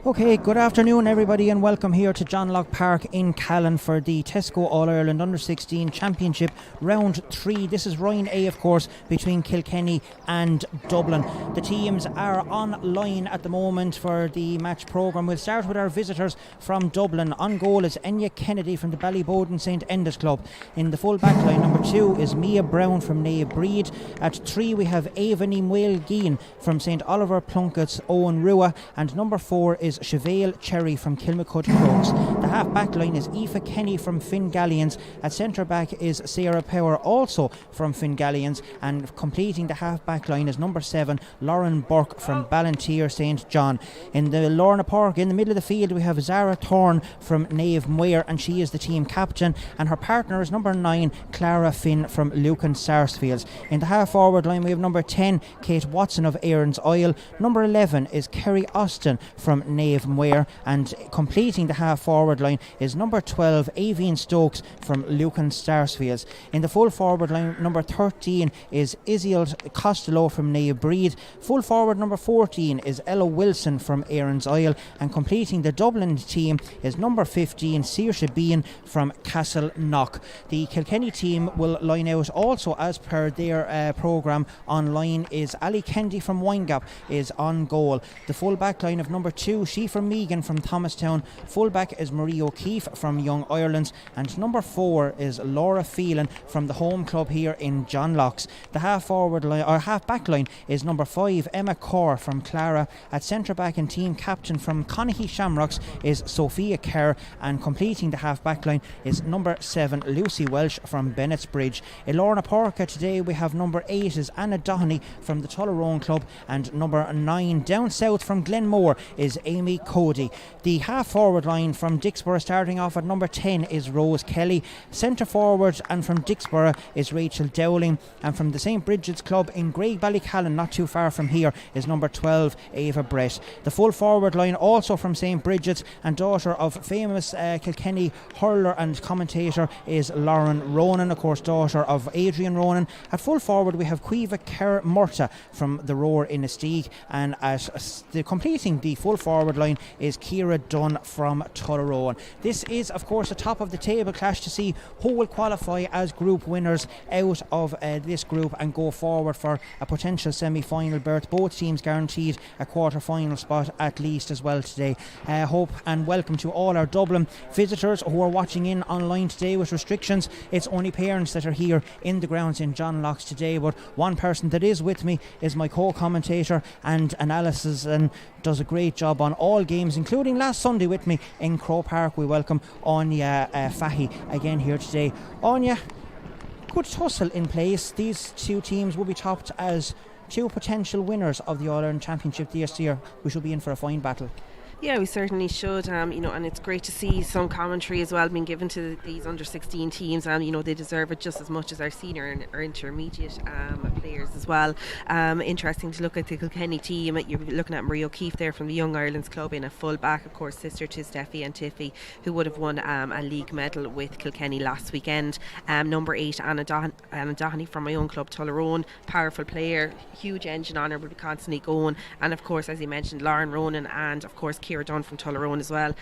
Okay, good afternoon everybody and welcome here to John Locke Park in Callan for the Tesco All-Ireland Under-16 Championship Round 3. This is Round A, of course, between Kilkenny and Dublin. The teams are online at the moment for the match programme. We'll start with our visitors from Dublin. On goal is Enya Kennedy from the Ballyboden St Enda's Club. In the full back line, number 2 is Mia Brown from Nave Breed. At 3 we have Avani Muelgeen from St Oliver Plunkett's Owen Rua, and number 4 is Chevelle Cherry from Kilmacud Crows. The half back line is Aoife Kenny from Fingallians. At centre back is Sarah Power, also from Fingallians, and completing the half back line is number 7 Lauren Burke from Ballantyre St John. In the Lorna Park, in the middle of the field, we have Zara Thorne from Nave Muir, and she is the team captain, and her partner is number 9 Clara Finn from Lucan Sarsfields. In the half forward line we have number 10 Kate Watson of Erin's Oil. Number 11 is Kerry Austin from Nave Muir, and completing the half forward line is number 12 Avian Stokes from Lucan Sarsfields. In the full forward line, number 13 is Isiald Costello from Nave Breed. Full forward number 14 is Ella Wilson from Erin's Oil, and completing the Dublin team is number 15 Saoirse Bean from Castle Knock. The Kilkenny team will line out also as per their programme online. Is Ali Kendi from Windgap is on goal. The full back line of number 2 She from Meagan from Thomastown. Full back is Marie O'Keefe from Young Ireland, and number 4 is Laura Phelan from the home club here in John Locke's. The half forward line or half back line is number 5 Emma Corr from Clara. At centre back and team captain from Connahee Shamrocks is Sophia Kerr, and completing the half back line is number 7 Lucy Welsh from Bennett's Bridge. In Lorna Porca today we have number 8 is Anna Doheny from the Tullaroan club, and number 9 down south from Glenmore is Amy Cody. The half forward line from Dixborough, starting off at number 10, is Rose Kelly. Centre forward and from Dixborough is Rachel Dowling, and from the St Bridget's club in Graigue-Ballycallan, not too far from here, is number 12 Ava Brett. The full forward line also from St Bridget's, and daughter of famous Kilkenny hurler and commentator, is Lauren Ronan, of course daughter of Adrian Ronan. At full forward we have Cueva Kerr Murta from the Roar in Esteeg, and at completing the full forward line is Ciara Dunn from Tullaroan. This is of course a top of the table clash to see who will qualify as group winners out of this group and go forward for a potential semi-final berth. Both teams guaranteed a quarter-final spot at least as well today. Hope and welcome to all our Dublin visitors who are watching in online today with restrictions. It's only parents that are here in the grounds in John Locke's today, but one person that is with me is my co-commentator and analysis and does a great job on all games, including last Sunday with me in Croke Park. We welcome Anya Fahy again here today. Anya, good tussle in place. These two teams will be topped as two potential winners of the All-Ireland Championship this year. We should be in for a fine battle. Yeah, we certainly should, and it's great to see some commentary as well being given to these under-16 teams. They deserve it just as much as our senior and our intermediate players as well. Interesting to look at the Kilkenny team. You're looking at Marie O'Keefe there from the Young Ireland's club in a full back, of course, sister to Steffi and Tiffy, who would have won a league medal with Kilkenny last weekend. Number 8, Anna Doheny from my own club, Tullaroan, powerful player, huge engine on her, will be constantly going. And of course, as you mentioned, Lauren Ronan and of course Ciara Dunn from Tullaroan as well.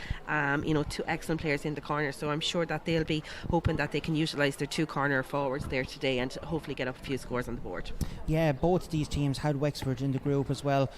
Two excellent players in the corner, so I'm sure that they'll be hoping that they can utilise their two corner forwards there today and hopefully get up a few scores on the board. Yeah, both these teams had Wexford in the group as well.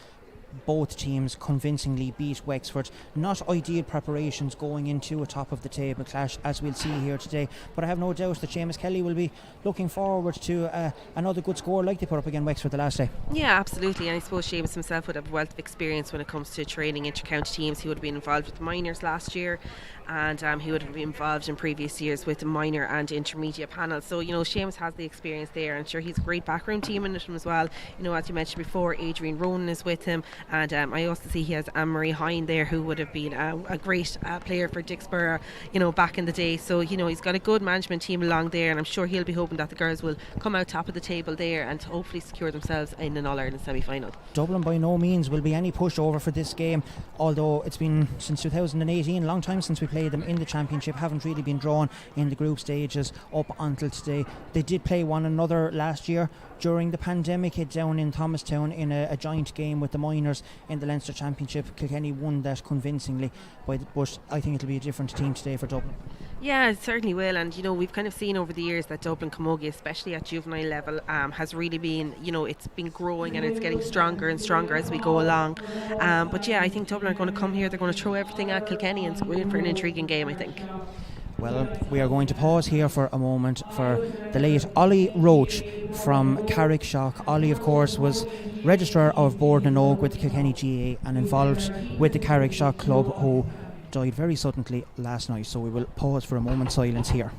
Both teams convincingly beat Wexford. Not ideal preparations going into a top of the table clash, as we'll see here today, but I have no doubt that Seamus Kelly will be looking forward to another good score like they put up against Wexford the last day. Yeah, absolutely, and I suppose Seamus himself would have a wealth of experience when it comes to training inter-county teams. He would have been involved with the minors last year, and he would have been involved in previous years with the minor and intermediate panels. So Seamus has the experience there, and sure, he's a great background team in it as well. As you mentioned before, Adrian Ronan is with him, and I also see he has Anne-Marie Hine there, who would have been a great player for Dixborough back in the day. So he's got a good management team along there, and I'm sure he'll be hoping that the girls will come out top of the table there and hopefully secure themselves in an All-Ireland semi-final. Dublin by no means will be any pushover for this game, although it's been since 2018, a long time since we played them in the championship. Haven't really been drawn in the group stages up until today. They did play one another last year during the pandemic down in Thomastown in a joint game with the minors winners in the Leinster Championship. Kilkenny won that convincingly, but I think it'll be a different team today for Dublin. Yeah, it certainly will, and we've kind of seen over the years that Dublin Camogie, especially at juvenile level, has really been, it's been growing and it's getting stronger and stronger as we go along. But yeah, I think Dublin are going to come here, they're going to throw everything at Kilkenny, and we're in for an intriguing game, I think. Well, we are going to pause here for a moment for the late Ollie Roach from Carrickshock. Ollie, of course, was Registrar of Board and Oak with the Kilkenny GA and involved with the Carrickshock club, who died very suddenly last night. So we will pause for a moment's silence here.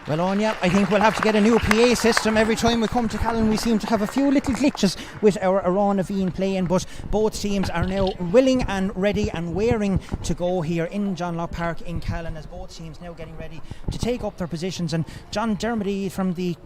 Well, Anya, I think we'll have to get a new PA system. Every time we come to Callan, we seem to have a few little glitches with our Arán Aveen playing, but both teams are now willing and ready and wearing to go here in John Locke Park in Callan, as both teams now getting ready to take up their positions. And John Dermody from the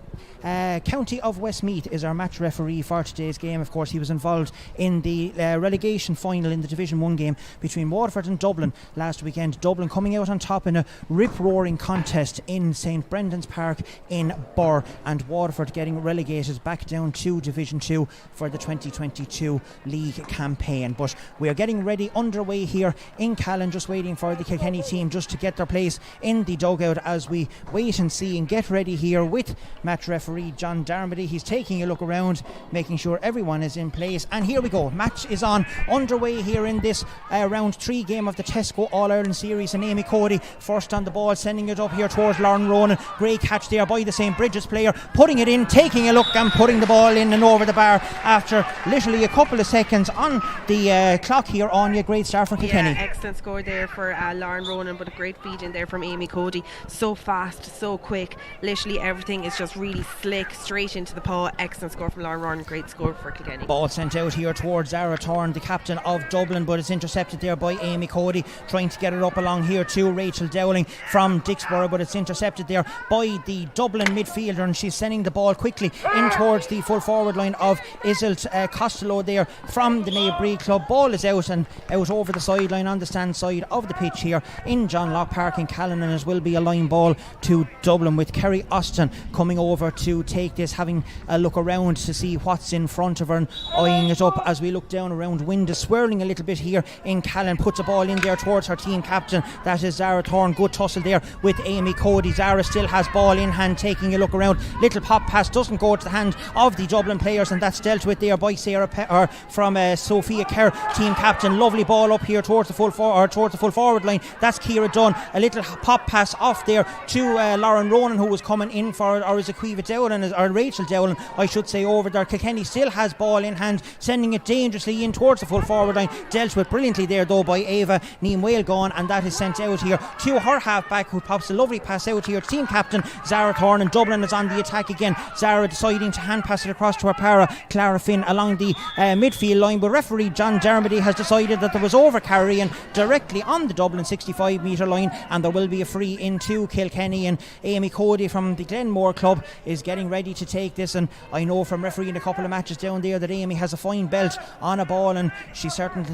County of Westmeath is our match referee for today's game. Of course, he was involved in the relegation final in the Division 1 game between Waterford and Dublin last weekend. Dublin coming out on top in a rip-roaring contest in St Brendan's Park in Birr, and Waterford getting relegated back down to Division 2 for the 2022 league campaign. But we are getting ready underway here in Callan, just waiting for the Kilkenny team just to get their place in the dugout as we wait and see and get ready here with match referee John Dermody. He's taking a look around, making sure everyone is in place, and here we go. Match is on underway here in this round 3 game of the Tesco All-Ireland Series, and Amy Cody first on the ball, sending it up here towards Lauren Ronan. Great catch there by the St Bridget's player, putting it in, taking a look and putting the ball in and over the bar after literally a couple of seconds on the clock here. Anya, great start for Kilkenny. Yeah, excellent score there for Lauren Ronan, but a great feed in there from Amy Cody. So fast, so quick, literally everything is just really slick, straight into the paw. Excellent score from Lauren Ronan, great score for Kilkenny. Ball sent out here towards Zara Thorne, the captain of Dublin, but it's intercepted there by Amy Cody, trying to get it up along here to Rachel Dowling from Dixborough, but it's intercepted there by the Dublin midfielder, and she's sending the ball quickly in towards the full forward line of Iselt Costello there from the Naibri club. Ball is out and out over the sideline on the stand side of the pitch here in John Locke Park in Callan, and it will be a line ball to Dublin, with Kerry Austin coming over to take this, having a look around to see what's in front of her and eyeing it up as we look down around. Wind is swirling a little bit here in Callan. Puts a ball in there towards her team captain, that is Zara Thorne. Good tussle there with Amy Cody. Zara still has ball in hand, taking a look around. Little pop pass doesn't go to the hand of the Dublin players, and that's dealt with there by Sarah from Sophia Kerr, team captain. Lovely ball up here towards the full forward line. That's Ciara Dunn. A little pop pass off there to Lauren Ronan, who was coming in for, or is it Quiva Dowling, or Rachel Dowling, I should say, over there. Kilkenny still has ball in hand, sending it dangerously in towards the full forward line. Dealt with brilliantly there though by Ava Neem gone, and that is sent out here to her half back, who pops a lovely pass out here to team captain Zara Thorne, and Dublin is on the attack again. Zara deciding to hand pass it across to her para Clara Finn along the midfield line, but referee John Dermody has decided that there was over carrying directly on the Dublin 65 metre line, and there will be a free into Kilkenny. And Amy Cody from the Glenmore club is getting ready to take this, and I know from refereeing a couple of matches down there that Amy has a fine belt on a ball, and she certainly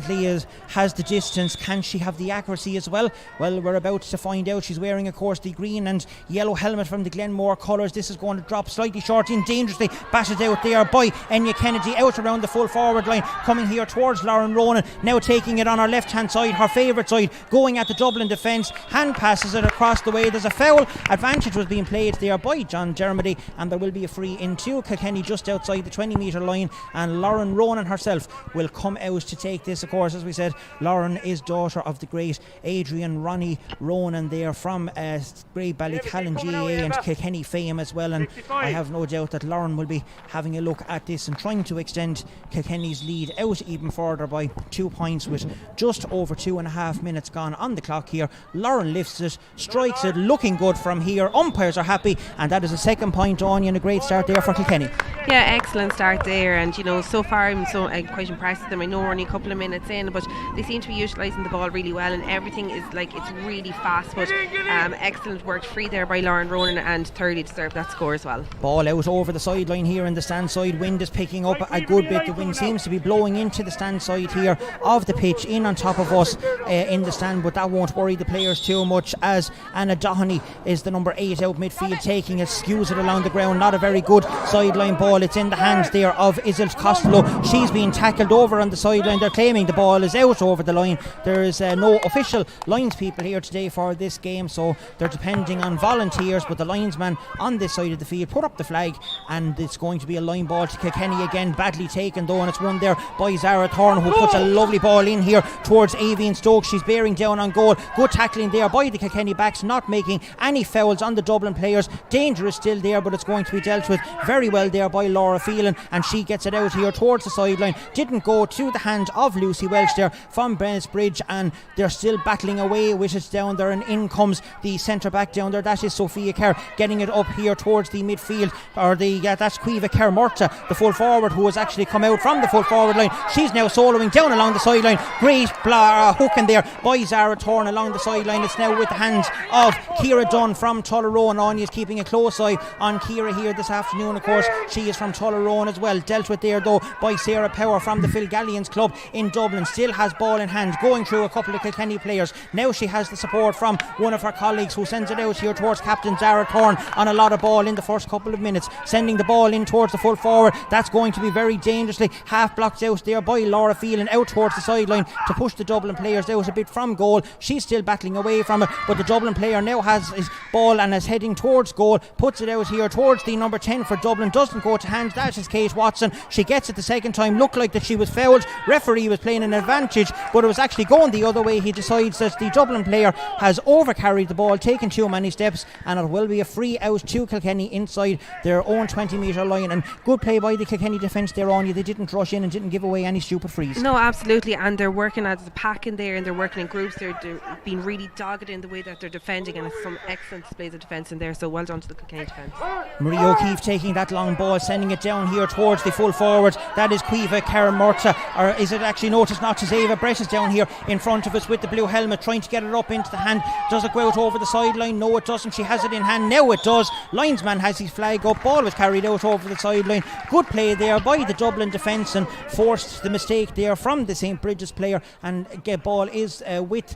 has the distance. Can she have the accuracy as well? Well, we're about to find out. She's wearing, of course, the green and yellow helmet from the Glenmore colours. This is going to drop slightly short in, dangerously batted out there by Enya Kennedy out around the full forward line, coming here towards Lauren Ronan, now taking it on her left hand side, her favourite side, going at the Dublin defence, hand passes it across the way. There's a foul. Advantage was being played there by John Dermody, and there will be a free into Kilkenny just outside the 20 metre line, and Lauren Ronan herself will come out to take this. Of course, as we said, Lauren is daughter of the great Adrian Ronnie Ronan there from Grey Ballycallan GAA and Kilkenny fame as well, and I have no doubt that Lauren will be having a look at this and trying to extend Kilkenny's lead out even further by 2 points with just over 2.5 minutes gone on the clock here. Lauren lifts it, strikes it, looking good from here. Umpires are happy, and that is a second point on, and a great start there for Kilkenny. Yeah, excellent start there, and so far I'm quite impressed with them. I know we're only a couple of minutes in, but they seem to be utilising the ball really well, and everything is it's really fast. But excellent work free there by Lauren Ronan, and thoroughly deserved that score as well. Ball out over the sideline here in the stand side. Wind is picking up a good bit. The wind seems to be blowing into the stand side here of the pitch, in on top of us in the stand, but that won't worry the players too much, as Anna Doheny is the number 8 out midfield, taking it, skews it along the ground. Not a very good sideline ball. It's in the hands there of Isil Costello. She's being tackled over on the sideline. They're claiming the ball is out over the line. There is no official lines people here today for this game, so they're depending on volunteers, but the linesman on this side of the field put up the flag, and it's going to be a line ball to Kilkenny again. Badly taken though, and it's won there by Zara Thorne, who puts a lovely ball in here towards Avian Stokes. She's bearing down on goal. Good tackling there by the Kilkenny backs, not making any fouls on the Dublin players. Danger is still there, but it's going to be dealt with very well there by Laura Phelan, and she gets it out here towards the sideline. Didn't go to the hand of Lucy Welch there from Bridge, and they're still battling away with it down there, and in comes the centre back down there. That is Sophia Kerr, getting it up here towards the midfield, or that's Cueva Kerr Murta, the full forward, who has actually come out from the full forward line. She's now soloing down along the sideline. Great hooking there by Zara Thorne along the sideline. It's now with the hands of Ciara Dunn from Tullaroan. Anya is keeping a close eye on Ciara here this afternoon. Of course, she is from Tullaroan as well. Dealt with there though by Sarah Power from the Phil Gallions club in Dublin. Still has ball in hand, going through a couple of Kilkenny players. Now she has the support from one of her colleagues, who sends it out here towards captain Zara Thorne on a lot of ball in the first couple of minutes, sending the ball in towards the full forward. That's going to be very dangerously half blocked out there by Laura Phelan, out towards the sideline to push the Dublin players out a bit from goal. She's still battling away from it, but the Dublin player now has his ball and is heading towards goal, puts it out here towards the number 10 for Dublin. Doesn't go to hand. That is Kate Watson. She gets it the second time. Looked like that she was fouled. Referee was playing an advantage, but it was actually going the other way. He decides that the Dublin player has overcarried the ball, taken too many steps, and it will be a free out to Kilkenny inside their own 20 metre line. And good play by the Kilkenny defence there on you. They didn't rush in and didn't give away any stupid frees. No, absolutely, and they're working as a pack in there, and they're working in groups. They're being really dogged in the way that they're defending, and it's some excellent displays of defence in there, so well done to the Kilkenny defence. Marie O'Keefe taking that long ball, sending it down here towards the full forward. That is Cueva Karen Murta, or is it actually noticed not to Ava Brett is down here in front of us with the blue helmet, trying to get it up into the hand. Does it go out over the sideline? No, it doesn't. She has it in hand. Now it does. Linesman has his flag up. Ball was carried out over the sideline. Good play there by the Dublin defence, and forced the mistake there from the St. Bridget's player, and ball is with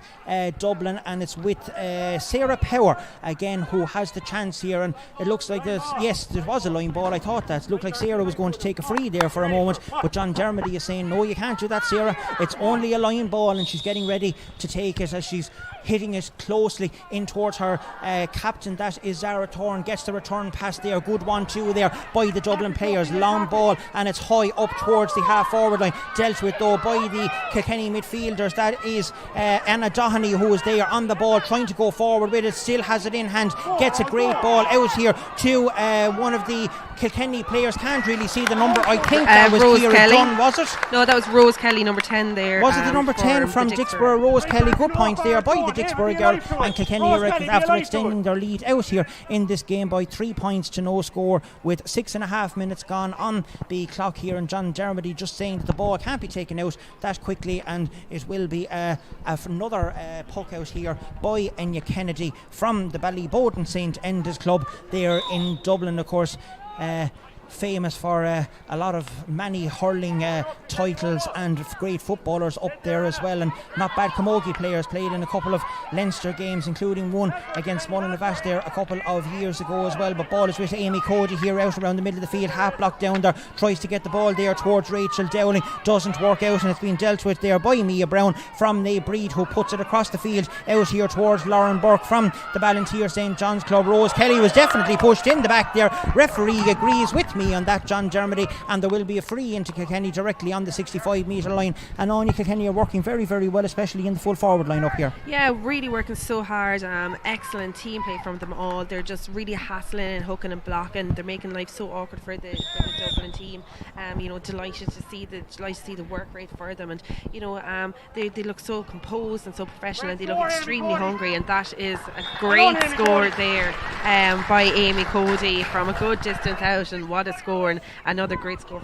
Dublin, and it's with Sarah Power again, who has the chance here. And it looks like this. Yes, there was a line ball. I thought that looked like Sarah was going to take a free there for a moment, but John Dermody is saying no, you can't do that, Sarah. It's only a line ball, and she's getting ready to take it as she's hitting it closely in towards her captain, that is Zara Thorne, gets the return pass there, good 1-2 there by the Dublin players, long ball, and it's high up towards the half forward line, dealt with though by the Kilkenny midfielders. That is Anna Doheny, who is there on the ball trying to go forward with it, still has it in hand, gets a great ball out here to one of the Kilkenny players, can't really see the number, I think that was Rose Ciara Kelly. Dunn, was it? No, that was Rose Kelly, number 10 there. Was it the number 10 from Dixborough? Rose Kelly, good point there by the Dixborough girl, and Kilkenny after extending their lead out here in this game by 3 points to no score with 6.5 minutes gone on the clock here, and John Dermody just saying that the ball can't be taken out that quickly, and it will be another puck out here by Enya Kennedy from the Ballyboden St. Enda's club there in Dublin, of course. Famous for a lot of many hurling titles and great footballers up there as well, and not bad camogie players, played in a couple of Leinster games, including one against Mullinavast there a couple of years ago as well. But ball is with Amy Cody here out around the middle of the field, half blocked down there, tries to get the ball there towards Rachel Dowling, doesn't work out, and it's been dealt with there by Mia Brown from Nae Breed, who puts it across the field out here towards Lauren Burke from the Ballantyre St. John's club. Rose Kelly was definitely pushed in the back there, referee agrees with me on that, John Dermody, and there will be a free into Kilkenny directly on the 65 metre line. And Anya, Kilkenny are working very, very well, especially in the full forward line up here. Yeah, really working so hard. Excellent team play from them all. They're just really hassling and hooking and blocking. They're making life so awkward for the Dublin team. Delighted to see the work rate for them, and they look so composed and so professional, and they look extremely hungry, and that is a great score there by Amy Cody from a good distance out, and what a score, and another great score.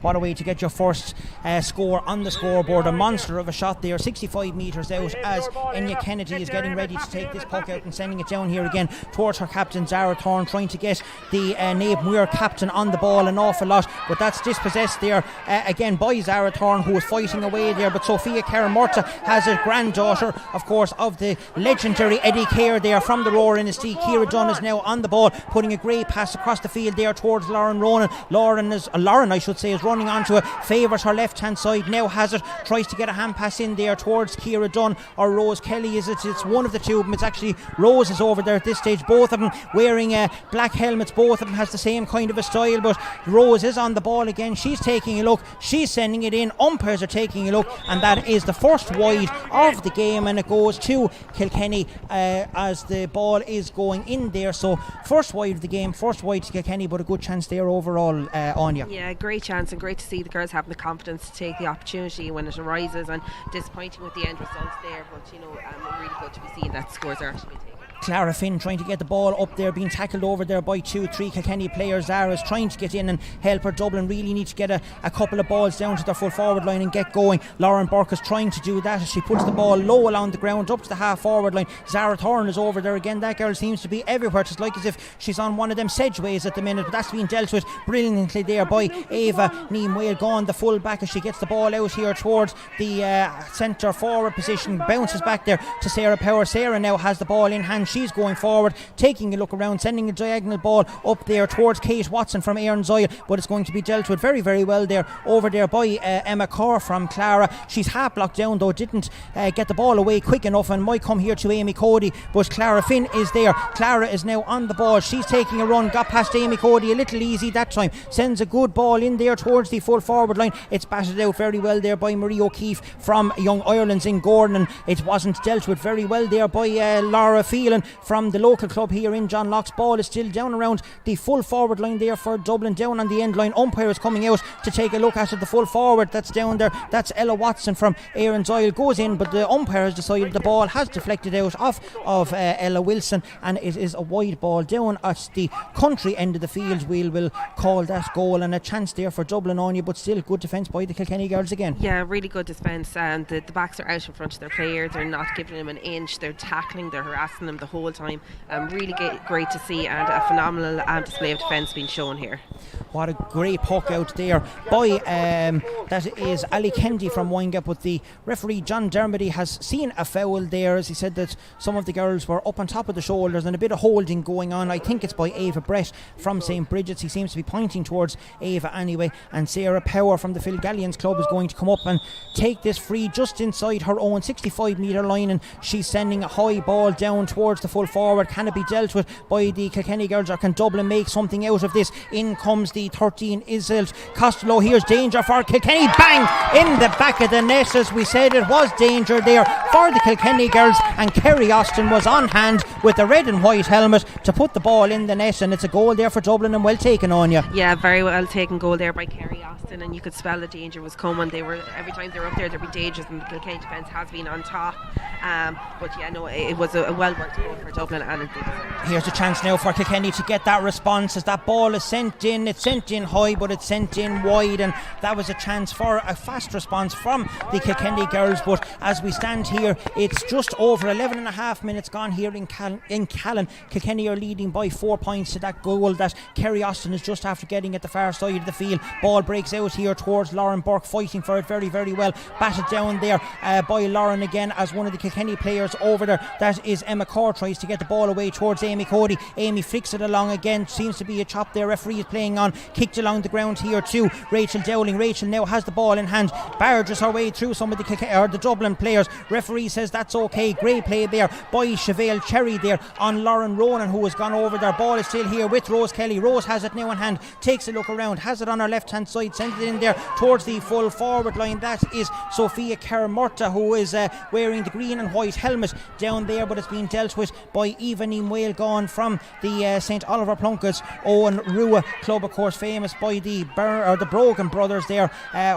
What a way to get your first score on the scoreboard. A monster of a shot there, 65 metres out, as Enya Kennedy is getting ready to take this puck out and sending it down here again towards her captain Zara Thorne, trying to get the Nabe Muir captain on the ball an awful lot, but that's dispossessed there again by Zara Thorne, who is fighting away there. But Sophia Kerr-Murta has a granddaughter, of course, of the legendary Eddie Kerr there from the Roaring Estate. Ciara Dunn is now on the ball, putting a great pass across the field there towards Lauren Ronan. Lauren is running onto it, favours her left hand side, now has it, tries to get a hand pass in there towards Ciara Dunn or Rose Kelly. It's one of the two of them. It's actually Rose is over there at this stage, both of them wearing black helmets, both of them has the same kind of a style, but Rose is on the ball again, she's taking a look, she's sending it in, umpires are taking a look, and that is the first wide of the game, and it goes to Kilkenny as the ball is going in there. So first wide of the game, first wide to Kilkenny, but a good chance there overall, Anya. Yeah, great chance, and great to see the girls having the confidence to take the opportunity when it arises, and disappointing with the end results there, but really good to be seeing that scores are actually being taken. Clara Finn trying to get the ball up there, being tackled over there by 2-3 Kilkenny players. Zara's trying to get in and help her. Dublin really need to get a couple of balls down to their full forward line and get going. Lauren Burke is trying to do that as she puts the ball low along the ground up to the half forward line. Zara Thorne is over there again. That girl seems to be everywhere. It's like as if she's on one of them sedgeways at the minute, but that's been dealt with brilliantly there by Ava Neem-Whale, gone the full back as she gets the ball out here towards the centre forward position, bounces back there to Sarah Power. Sarah now has the ball in hand, she's going forward, taking a look around, sending a diagonal ball up there towards Kate Watson from Erinzoil, but it's going to be dealt with very, very well there over there by Emma Carr from Clara. She's half blocked down though, didn't get the ball away quick enough, and might come here to Amy Cody, but Clara Finn is there. Clara is now on the ball, she's taking a run, got past Amy Cody a little easy that time, sends a good ball in there towards the full forward line. It's batted out very well there by Marie O'Keefe from Young Ireland's in Gordon, and it wasn't dealt with very well there by Laura Phelan from the local club here in John Locke's. Ball is still down around the full forward line there for Dublin, down on the end line. Umpire is coming out to take a look at it. The full forward that's down there, that's Ella Watson from Erinzoil, goes in, but the umpire has decided the ball has deflected out off of Ella Wilson, and it is a wide ball down at the country end of the field. We will call that goal, and a chance there for Dublin on you, but still good defence by the Kilkenny girls again. Yeah, really good defence, and the backs are out in front of their player. They're not giving them an inch, they're tackling, they're harassing them the whole time. Really great to see, and a phenomenal display of defence being shown here. What a great puck out there by that is Ali Kendi from Windgap, but the referee John Dermody has seen a foul there, as he said that some of the girls were up on top of the shoulders and a bit of holding going on. I think it's by Ava Brett from St. Bridget's. He seems to be pointing towards Ava anyway, and Sarah Power from the Philgallians club is going to come up and take this free just inside her own 65 metre line, and she's sending a high ball down towards the full forward. Can it be dealt with by the Kilkenny girls, or can Dublin make something out of this? In comes the 13 Iselt Costello. Here's danger for Kilkenny. Bang! In the back of the net. As we said, it was danger there for the Kilkenny girls, and Kerry Austin was on hand with the red and white helmet to put the ball in the net, and it's a goal there for Dublin, and well taken on you. Yeah, very well taken goal there by Kerry Austin, and you could spell the danger was coming. They were, every time they were up there'd be dangers, and the Kilkenny defence has been on top. But yeah, no, it was a well worked goal for Dublin, and here's a chance now for Kilkenny to get that response as that ball is sent in. It's sent in high, but it's sent in wide, and that was a chance for a fast response from the Kilkenny girls. But as we stand here, it's just over 11 and a half minutes gone here in Callan. Kilkenny are leading by 4 points to that goal that Kerry Austin is just after getting at the far side of the field. Ball breaks out here towards Lauren Burke, fighting for it very, very well. Batted down there by Lauren again as one of the Kilkenny players over there. That is Emma Corr, tries to get the ball away towards Amy Cody. Amy flicks it along again. Seems to be a chop there. Referee is playing on. Kicked along the ground here too. Rachel Dowling. Rachel now has the ball in hand. Barges her way through some of the Dublin players. Referee says that's okay. Great play there by Chevelle Cherry there on Lauren Ronan, who has gone over there. Ball is still here with Rose Kelly. Rose has it now in hand. Takes a look around. Has it on her left hand side. Sends it in there towards the full forward line. That is Sophia Kerr-Murta, who is wearing the green and white helmet down there, but it's been dealt with by Eva Neem gone from the St. Oliver Plunkett's Owen Rua club, of course famous by the Brogan brothers there,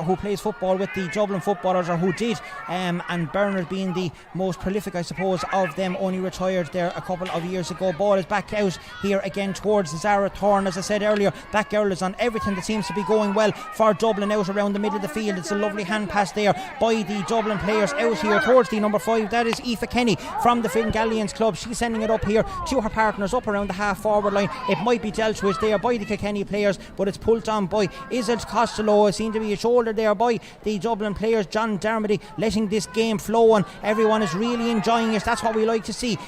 who plays football with the Dublin footballers, or who did, and Bernard being the most prolific I suppose of them, only retired there a couple of years ago. Ball is back out here again towards Zara Thorne. As I said earlier, that girl is on everything that seems to be going well for Dublin out around the middle of the field. It's a lovely hand pass there by the Dublin players out here towards the number 5. That is Aoife Kenny from the Fingallians club. She's sending it up here to her partners up around the half forward line. It might be dealt with there by the Kilkenny players, but it's pulled on by Iselt Costello. It seemed to be a shoulder there by the Dublin players. John Dermody letting this game flow, and everyone is really enjoying it. That's what we like to see.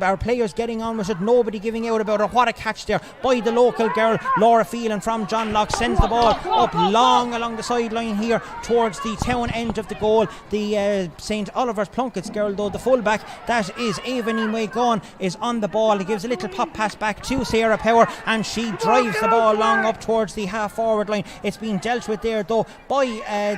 Our players getting on with it, nobody giving out about it. What a catch there by the local girl Laura Phelan from John Locke. Sends the ball up long along the sideline here towards the town end of the goal. The St. Oliver's Plunkett's girl, though, the fullback, that is Ava Neem is on the ball. He gives a little pop pass back to Sarah Power, and she drives the ball long up towards the half forward line. It's been dealt with there though by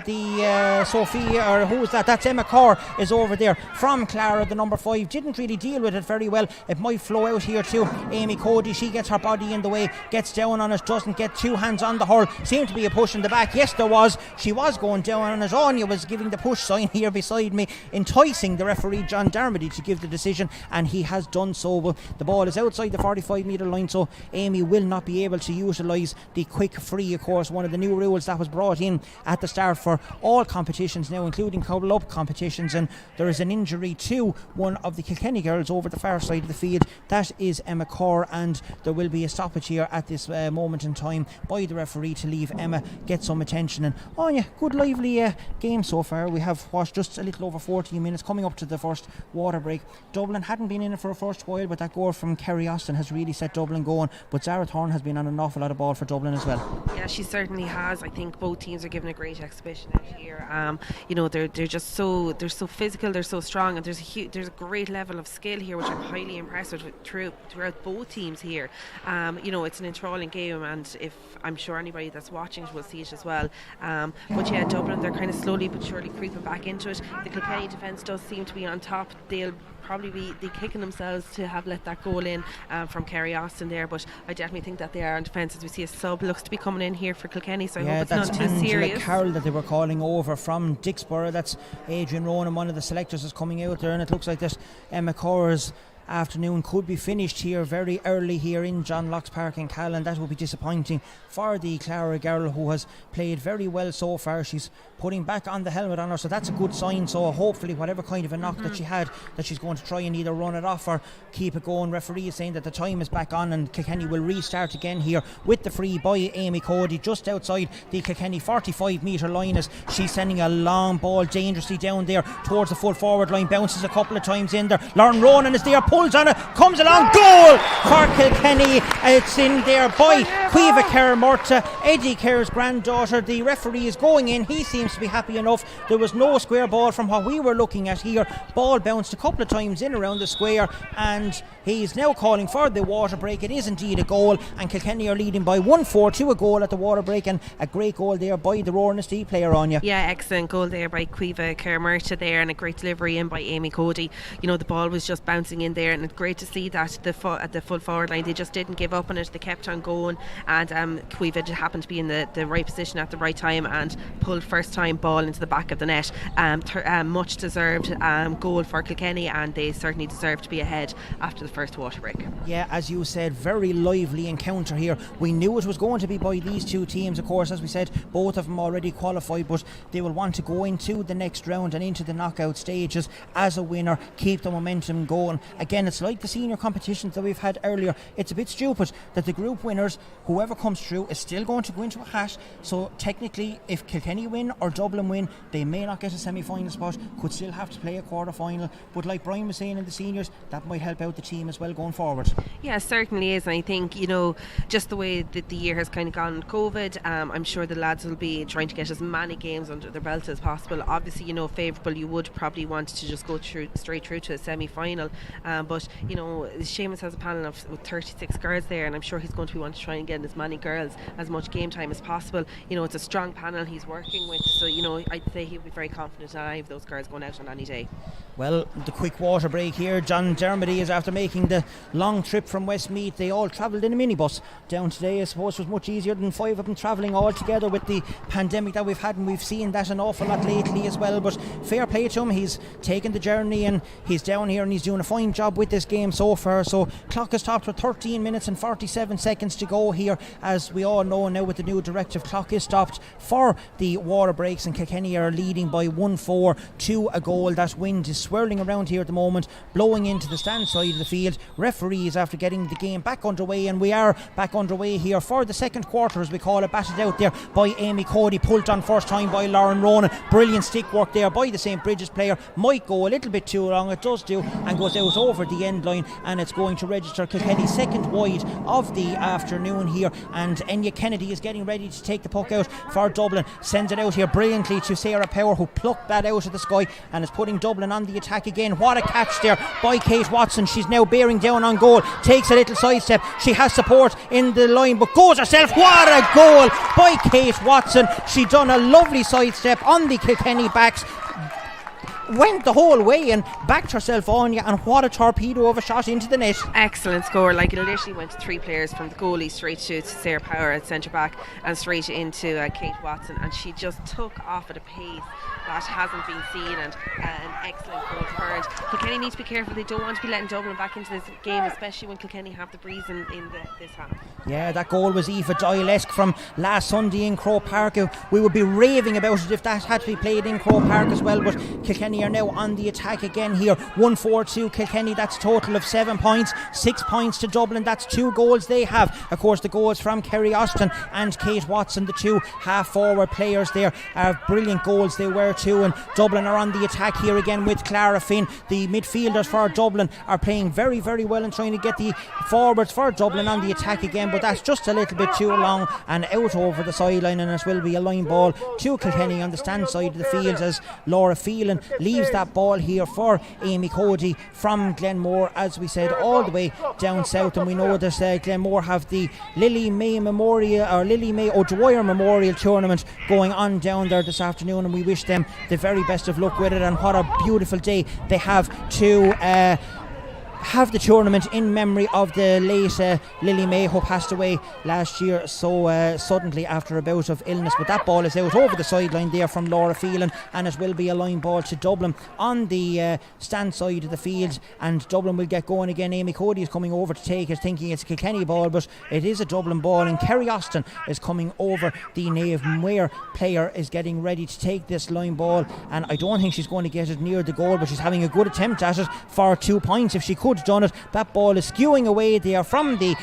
the Sophia, or who is that? That's Emma Corr is over there from Clara, the number 5. Didn't really deal with it very well. It might flow out here to Amy Cody. She gets her body in the way, gets down on it, doesn't get two hands on the hurl. Seemed to be a push in the back. Yes, there was. She was going down on it. Anya was giving the push sign here beside me, enticing the referee John Dermody to give the decision, and he has done so. But the ball is outside the 45 metre line, so Amy will not be able to utilise the quick free. Of course, one of the new rules that was brought in at the start for all competitions now, including couple up competitions, and there is an injury to one of the Kilkenny girls over the far side of the field. That is Emma Corr, and there will be a stoppage here at this moment in time by the referee to leave Emma get some attention. And good lively game so far. We have watched just a little over 14 minutes coming up to the first water break. Dublin hadn't been in it for a first while, but that goal from Kerry Austin has really set Dublin going. But Zara Thorne has been on an awful lot of ball for Dublin as well. Yeah, she certainly has. I think both teams are giving a great exhibition out here. They're just so physical, they're so strong, and there's a great level of skill here, which I'm highly impressed with throughout both teams here. It's an enthralling game, and if I'm sure anybody that's watching it will see it as well. But yeah, Dublin, they're kind of slowly but surely creeping back into it. The Kilkenny defence does seem to be on top. They'll probably be kicking themselves to have let that goal in from Kerry Austin there, but I definitely think that they are on defence. As we see, a sub looks to be coming in here for Kilkenny, so I hope it's not too Angela serious. Carroll that they were calling over from Dixborough. That's Adrian Ronan, one of the selectors, is coming out there, and it looks like that Emma Corr is afternoon could be finished here very early here in John Locke's Park in Callan. That would be disappointing for the Clara girl, who has played very well so far. She's putting back on the helmet on her, so that's a good sign. So hopefully whatever kind of a knock that she had, that she's going to try and either run it off or keep it going. Referee is saying that the time is back on, and Kilkenny will restart again here with the free by Amy Cody just outside the Kilkenny 45 metre line, as she's sending a long ball dangerously down there towards the full forward line, bounces a couple of times in there. Lauren Ronan is there, pulls on it, comes along, goal for Kilkenny. It's in there by Cueva Kerr-Murta, Eddie Kerr's granddaughter. The referee is going in, he seems to be happy enough. There was no square ball from what we were looking at here. Ball bounced a couple of times in around the square, and he's now calling for the water break. It is indeed a goal, and Kilkenny are leading by 1-4 to a goal at the water break, and a great goal there by the Rowan SD player, Anya. Yeah, excellent goal there by Cueva Kerr-Murta there, and a great delivery in by Amy Cody. You know, the ball was just bouncing in there, and it's great to see that at the full forward line they just didn't give up on it. They kept on going, and Cueva happened to be in the right position at the right time and pulled first time ball into the back of the net. Much deserved goal for Kilkenny, and they certainly deserve to be ahead after the first water break. Yeah, as you said, very lively encounter here. We knew it was going to be by these two teams, of course. As we said, both of them already qualified, but they will want to go into the next round and into the knockout stages as a winner, keep the momentum going. Again, it's like the senior competitions that we've had earlier. It's a bit stupid that the group winners, whoever comes through, is still going to go into a hat. So technically, if Kilkenny win or Dublin win, they may not get a semi-final spot, could still have to play a quarter-final. But like Brian was saying in the seniors, that might help out the team as well going forward. Yeah, it certainly is. And I think, you know, just the way that the year has kind of gone with COVID, I'm sure the lads will be trying to get as many games under their belt as possible. Obviously, you know, favourable, you would probably want to just go straight through to a semi-final, but you know, Seamus has a panel of 36 girls there, and I'm sure he's going to be wanting to try and get as many girls as much game time as possible. You know, it's a strong panel he's working with, so you know, I'd say he'll be very confident in any of those girls going out on any day. Well, the quick water break here. John Dermody is after making the long trip from Westmeath. They all travelled in a minibus down today. I suppose it was much easier than 5 of them travelling all together with the pandemic that we've had, and we've seen that an awful lot lately as well. But fair play to him, he's taken the journey and he's down here and he's doing a fine job with this game so far. So clock is stopped with 13 minutes and 47 seconds to go here. As we all know now, with the new directive, clock is stopped for the water breaks, and Kilkenny are leading by 1-4 to a goal. That wind is swirling around here at the moment, blowing into the stand side of the field. Referees after getting the game back underway, and we are back underway here for the second quarter, as we call it. Batted out there by Amy Cody, pulled on first time by Lauren Ronan. Brilliant stick work there by the St. Bridget's player. Might go a little bit too long, it does do, and goes out over the end line, and it's going to register Kilkenny's second wide of the afternoon here. And Enya Kennedy is getting ready to take the puck out for Dublin, sends it out here brilliantly to Sarah Power, who plucked that out of the sky and is putting Dublin on the attack again. What a catch there by Kate Watson. She's now bearing down on goal, takes a little sidestep, she has support in the line but goes herself. What a goal by Kate Watson. She done a lovely sidestep on the Kilkenny backs, went the whole way and backed herself on you, and what a torpedo of a shot into the net. Excellent score. Like, it literally went to 3 players, from the goalie straight to Sarah Power at centre back and straight into Kate Watson, and she just took off at a pace that hasn't been seen, and an excellent goal for her. And Kilkenny need to be careful. They don't want to be letting Dublin back into this game, especially when Kilkenny have the breeze in this half. Yeah, that goal was Aoife Doyle-esque from last Sunday in Croke Park. We would be raving about it if that had to be played in Croke Park as well, but Kilkenny are now on the attack again here. 1-4 to Kilkenny. That's a total of 7 points. 6 points to Dublin. That's 2 goals they have. Of course, the goals from Kerry Austin and Kate Watson, the 2 half-forward players there, are brilliant goals they were too. And Dublin are on the attack here again with Clara Finn. The midfielders for Dublin are playing very, very well and trying to get the forwards for Dublin on the attack again, but that's just a little bit too long and out over the sideline, and it will be a line ball to Kilkenny on the stand side of the field, as Laura Phelan leaves that ball here for Amy Cody from Glenmore, as we said, all the way down south. And we know that Glenmore have the Lily May O'Dwyer Memorial Tournament going on down there this afternoon, and we wish them the very best of luck with it. And what a beautiful day they have to have the tournament in memory of the late Lily May, who passed away last year so suddenly after a bout of illness. But that ball is out over the sideline there from Laura Phelan, and it will be a line ball to Dublin on the stand side of the field, and Dublin will get going again. Amy Cody is coming over to take it, thinking it's a Kilkenny ball, but it is a Dublin ball, and Kerry Austin is coming over the Naomh Muir player, is getting ready to take this line ball, and I don't think she's going to get it near the goal, but she's having a good attempt at it for 2 points if she could have done it. That ball is skewing away there from the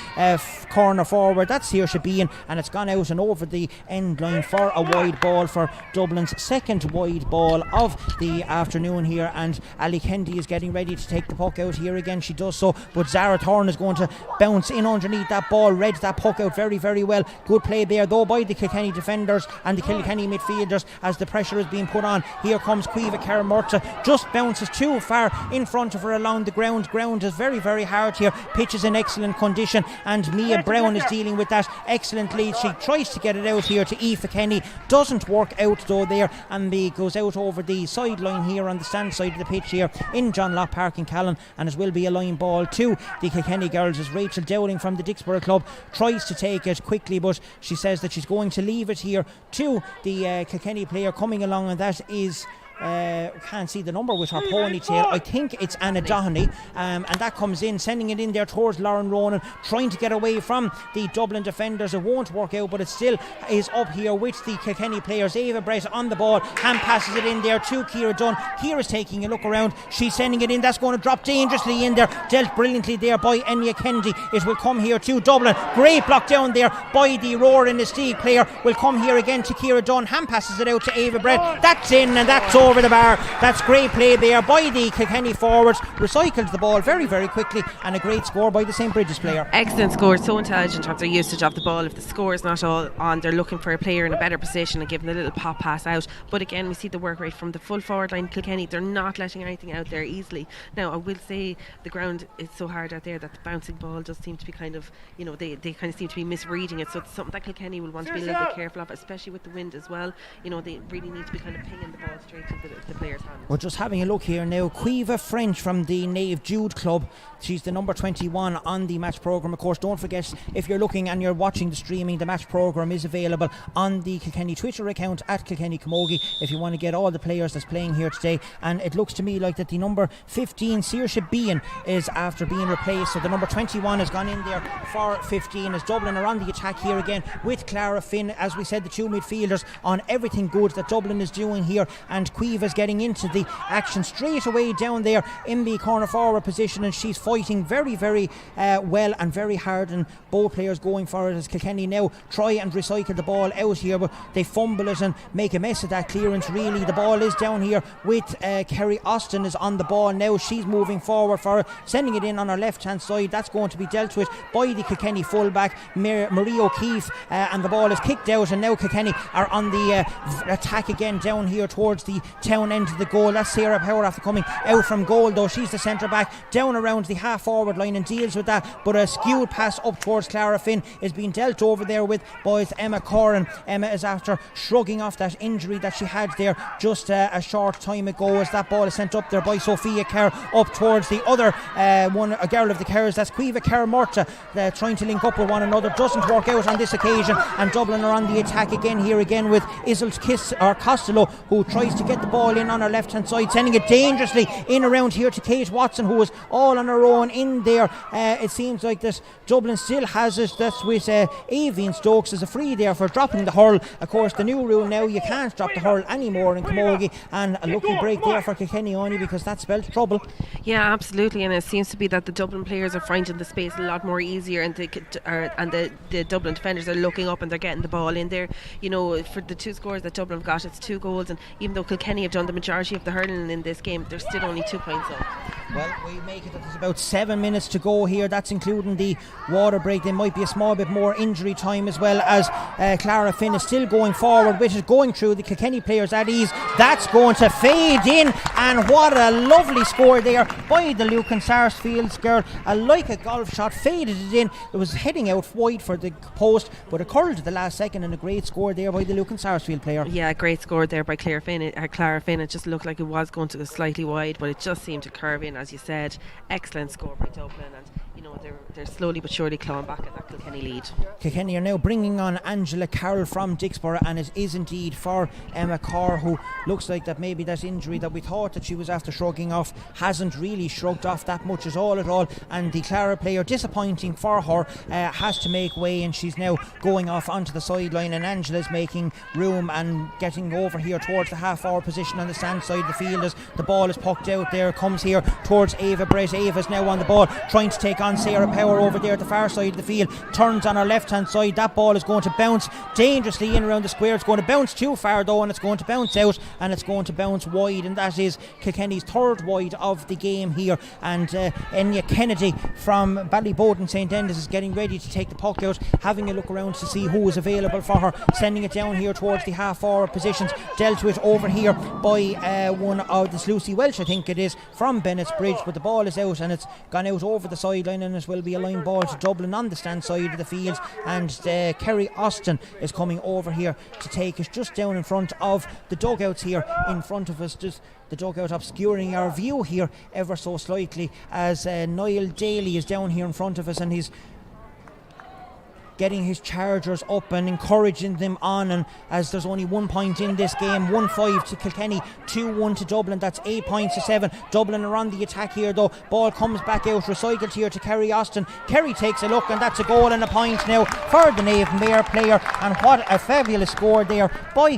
corner forward. That's Saoirse Bean, and it's gone out and over the end line for a wide ball for Dublin's second wide ball of the afternoon here, and Ali Kendi is getting ready to take the puck out here again. She does so, but Zara Thorne is going to bounce in underneath that ball, read that puck out very, very well. Good play there though by the Kilkenny defenders and the Kilkenny midfielders as the pressure is being put on. Here comes Caoimhe Carmurta, just bounces too far in front of her along the ground. Ground is very, very hard here. Pitch is in excellent condition, and Mia Brown is dealing with that excellently. She tries to get it out here to Aoife Kenny, doesn't work out though there, and he goes out over the sideline here on the stand side of the pitch here in John Locke Park in Callan, and it will be a line ball to the Kilkenny girls as Rachel Dowling from the Dixborough club tries to take it quickly, but she says that she's going to leave it here to the Kilkenny player coming along, and that is can't see the number with her ponytail. I think it's Anna Dohenny, and that comes in, sending it in there towards Lauren Ronan, trying to get away from the Dublin defenders. It won't work out, but it still is up here with the Kilkenny players. Ava Brett on the ball, hand passes it in there to Ciara Dunn. Ciara's taking a look around, she's sending it in, that's going to drop dangerously in there, dealt brilliantly there by Enya Kennedy. It will come here to Dublin, great block down there by the Roar and the Steag player. Will come here again to Ciara Dunn, hand passes it out to Ava Brett, that's in, and that's over the bar. That's great play there by the Kilkenny forwards, recycled the ball very, very quickly, and a great score by the St. Bridget's player. Excellent score, so intelligent of their usage of the ball. If the score is not all on, they're looking for a player in a better position and giving a little pop pass out. But again, we see the work rate from the full forward line. Kilkenny, they're not letting anything out there easily. Now I will say the ground is so hard out there that the bouncing ball does seem to be kind of, they kind of seem to be misreading it, so it's something that Kilkenny will want to be a little bit careful of, especially with the wind as well. They really need to be kind of pinging the ball straight to the player's hand. We're just having a look here now. Caoimhe French from the Naomh Jude club, she's the number 21 on the match programme. Of course, don't forget, if you're looking and you're watching the streaming, the match programme is available on the Kilkenny Twitter account at Kilkenny Camogie if you want to get all the players that's playing here today. And it looks to me like that the number 15 Saoirse Bean is after being replaced, so the number 21 has gone in there for 15 as Dublin are on the attack here again with Clara Finn. As we said, the two midfielders on everything good that Dublin is doing here, and Caoimhe is getting into the action straight away down there in the corner forward position, and she's fighting very, very well and very hard, and both players going for it as Kilkenny now try and recycle the ball out here, but they fumble it and make a mess of that clearance. Really, the ball is down here with Kerry Austin is on the ball now. She's moving forward for it, sending it in on her left hand side. That's going to be dealt with by the Kilkenny fullback Marie O'Keefe, and the ball is kicked out, and now Kilkenny are on the attack again down here towards the town end of the goal. That's Sarah Power after coming out from goal though. She's the centre back down around the half forward line and deals with that, but a skewed pass up towards Clara Finn is being dealt over there with boys Emma Corrin. Emma is after shrugging off that injury that she had there just a short time ago, as that ball is sent up there by Sophia Kerr up towards the other a girl of the Kerrs, that's Caoimhe Carmurta, trying to link up with one another. Doesn't work out on this occasion, and Dublin are on the attack again here again with Iselt Costello, who tries to get the ball in on her left hand side, sending it dangerously in around here to Kate Watson, who is all on her own in there. It seems like that Dublin still has it. That's with Avian Stokes as a free there for dropping the hurl. Of course, the new rule now, you can't drop the hurl anymore in Camogie, and a lucky break there for Kilkenny only, because that spelled trouble. Yeah, absolutely, and it seems to be that the Dublin players are finding the space a lot more easier, and the Dublin defenders are looking up and they're getting the ball in there. For the two scores that Dublin have got, it's 2 goals, and even though Kilkenny have done the majority of the hurling in this game, they're still only 2 points up. Well, we make it that there's about 7 minutes to go here. That's including the water break. There might be a small bit more injury time as well, as Clara Finn is still going forward, which is going through the Kilkenny players at ease. That's going to fade in, and what a lovely score there by the Lucan Sarsfields girl. Like a golf shot, faded it in. It was heading out wide for the post, but it curled at the last second, and a great score there by the Lucan Sarsfield player. Yeah, great score there by Clara Finn. It just looked like it was going to go slightly wide, but it just seemed to curve in as you said. Excellent score by Dublin, and they're slowly but surely clawing back at that Kilkenny lead. Kilkenny are now bringing on Angela Carroll from Dixborough, and it is indeed for Emma Carr, who looks like that maybe that injury that we thought that she was after shrugging off hasn't really shrugged off that much at all, and the Clara player, disappointing for her, has to make way, and she's now going off onto the sideline, and Angela's making room and getting over here towards the half-hour position on the stand side of the field as the ball is pucked out there, comes here towards Ava Brett. Ava's now on the ball, trying to take on Sarah Power over there at the far side of the field, turns on her left hand side. That ball is going to bounce dangerously in around the square. It's going to bounce too far though, and it's going to bounce out, and it's going to bounce wide, and that is Kilkenny's third wide of the game here. And Enya Kennedy from Ballyboden St. Enda's is getting ready to take the puck out, having a look around to see who is available for her, sending it down here towards the half forward positions, dealt with over here by one of this Lucy Welsh, I think it is, from Bennett's Bridge, but the ball is out, and it's gone out over the sideline, and it will be a line ball to Dublin on the stand side of the field. And Kerry Austin is coming over here to take it just down in front of the dugouts here in front of us, just the dugout obscuring our view here ever so slightly, as Niall Daly is down here in front of us, and he's getting his chargers up and encouraging them on. And as there's only 1 point in this game, 1-5 to Kilkenny, 2-1 to Dublin, that's 8 points to 7. Dublin are on the attack here though. Ball comes back out, recycled here to Kerry Austin. Kerry takes a look, and that's a goal and a point now for the Naomh Maor player. And what a fabulous score there by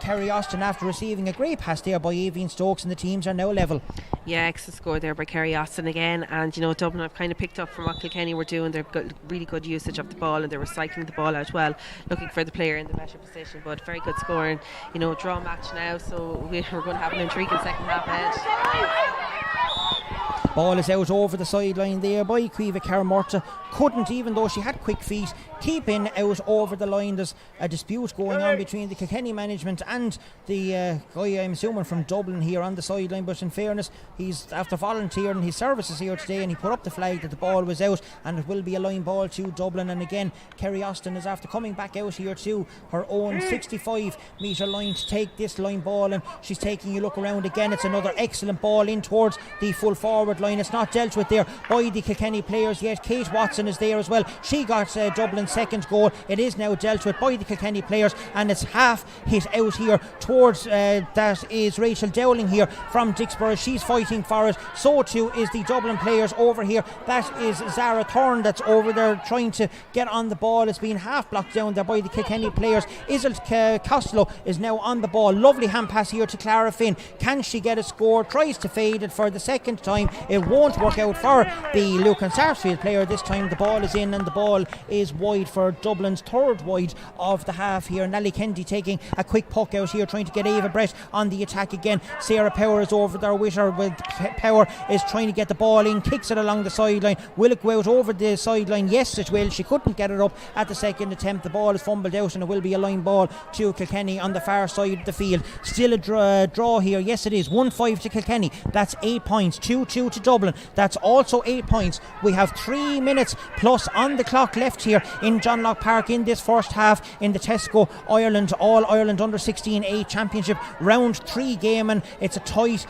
Kerry Austin after receiving a great pass there by Aoibhinn Stokes, and the teams are now level. Yeah, excellent score there by Kerry Austin again. And Dublin have kind of picked up from what Kilkenny were doing. They've got really good usage of the ball, and they're recycling the ball out well, looking for the player in the better position. But very good scoring, draw match now, so we're going to have an intriguing second half ahead. Ball is out over the sideline there by Caoimhe Carmorta. Couldn't, even though she had quick feet, keep in out over the line. There's a dispute going on between the Kilkenny management and the guy, I'm assuming from Dublin, here on the sideline. But in fairness, he's after volunteering his services here today, and he put up the flag that the ball was out, and it will be a line ball to Dublin. And again, Kerry Austin is after coming back out here to her own 65 metre line to take this line ball, and she's taking a look around again. It's another excellent ball in towards the full forward line. It's not dealt with there by the Kilkenny players yet. Kate Watson is there as well. She got Dublin's second goal. It is now dealt with by the Kilkenny players, and it's half hit out here towards that is Rachel Dowling here from Dixborough. She's fighting for it. So too is the Dublin players over here. That is Zara Thorne that's over there trying to get on the ball. It's been half blocked down there by the Kilkenny players. Isil Costello is now on the ball. Lovely hand pass here to Clara Finn. Can she get a score? Tries to fade it for the second time. It won't work out for the Lucan Sarsfield player. This time the ball is in, and the ball is wide for Dublin's third wide of the half here. Nellie Kennedy taking a quick puck out here, trying to get Ava Brett on the attack again. Sarah Power is over there with her. Power is trying to get the ball in, kicks it along the sideline. Will it go out over the sideline? Yes, it will. She couldn't get it up at the second attempt. The ball is fumbled out, and it will be a line ball to Kilkenny on the far side of the field. Still a draw here. Yes, it is. 1-5 to Kilkenny. That's 8 points. 2-2 to Dublin. That's also 8 points. We have 3 minutes plus on the clock left here in John Locke Park in this first half in the Tesco Ireland All-Ireland Under-16 A Championship round 3 game, and it's a tight,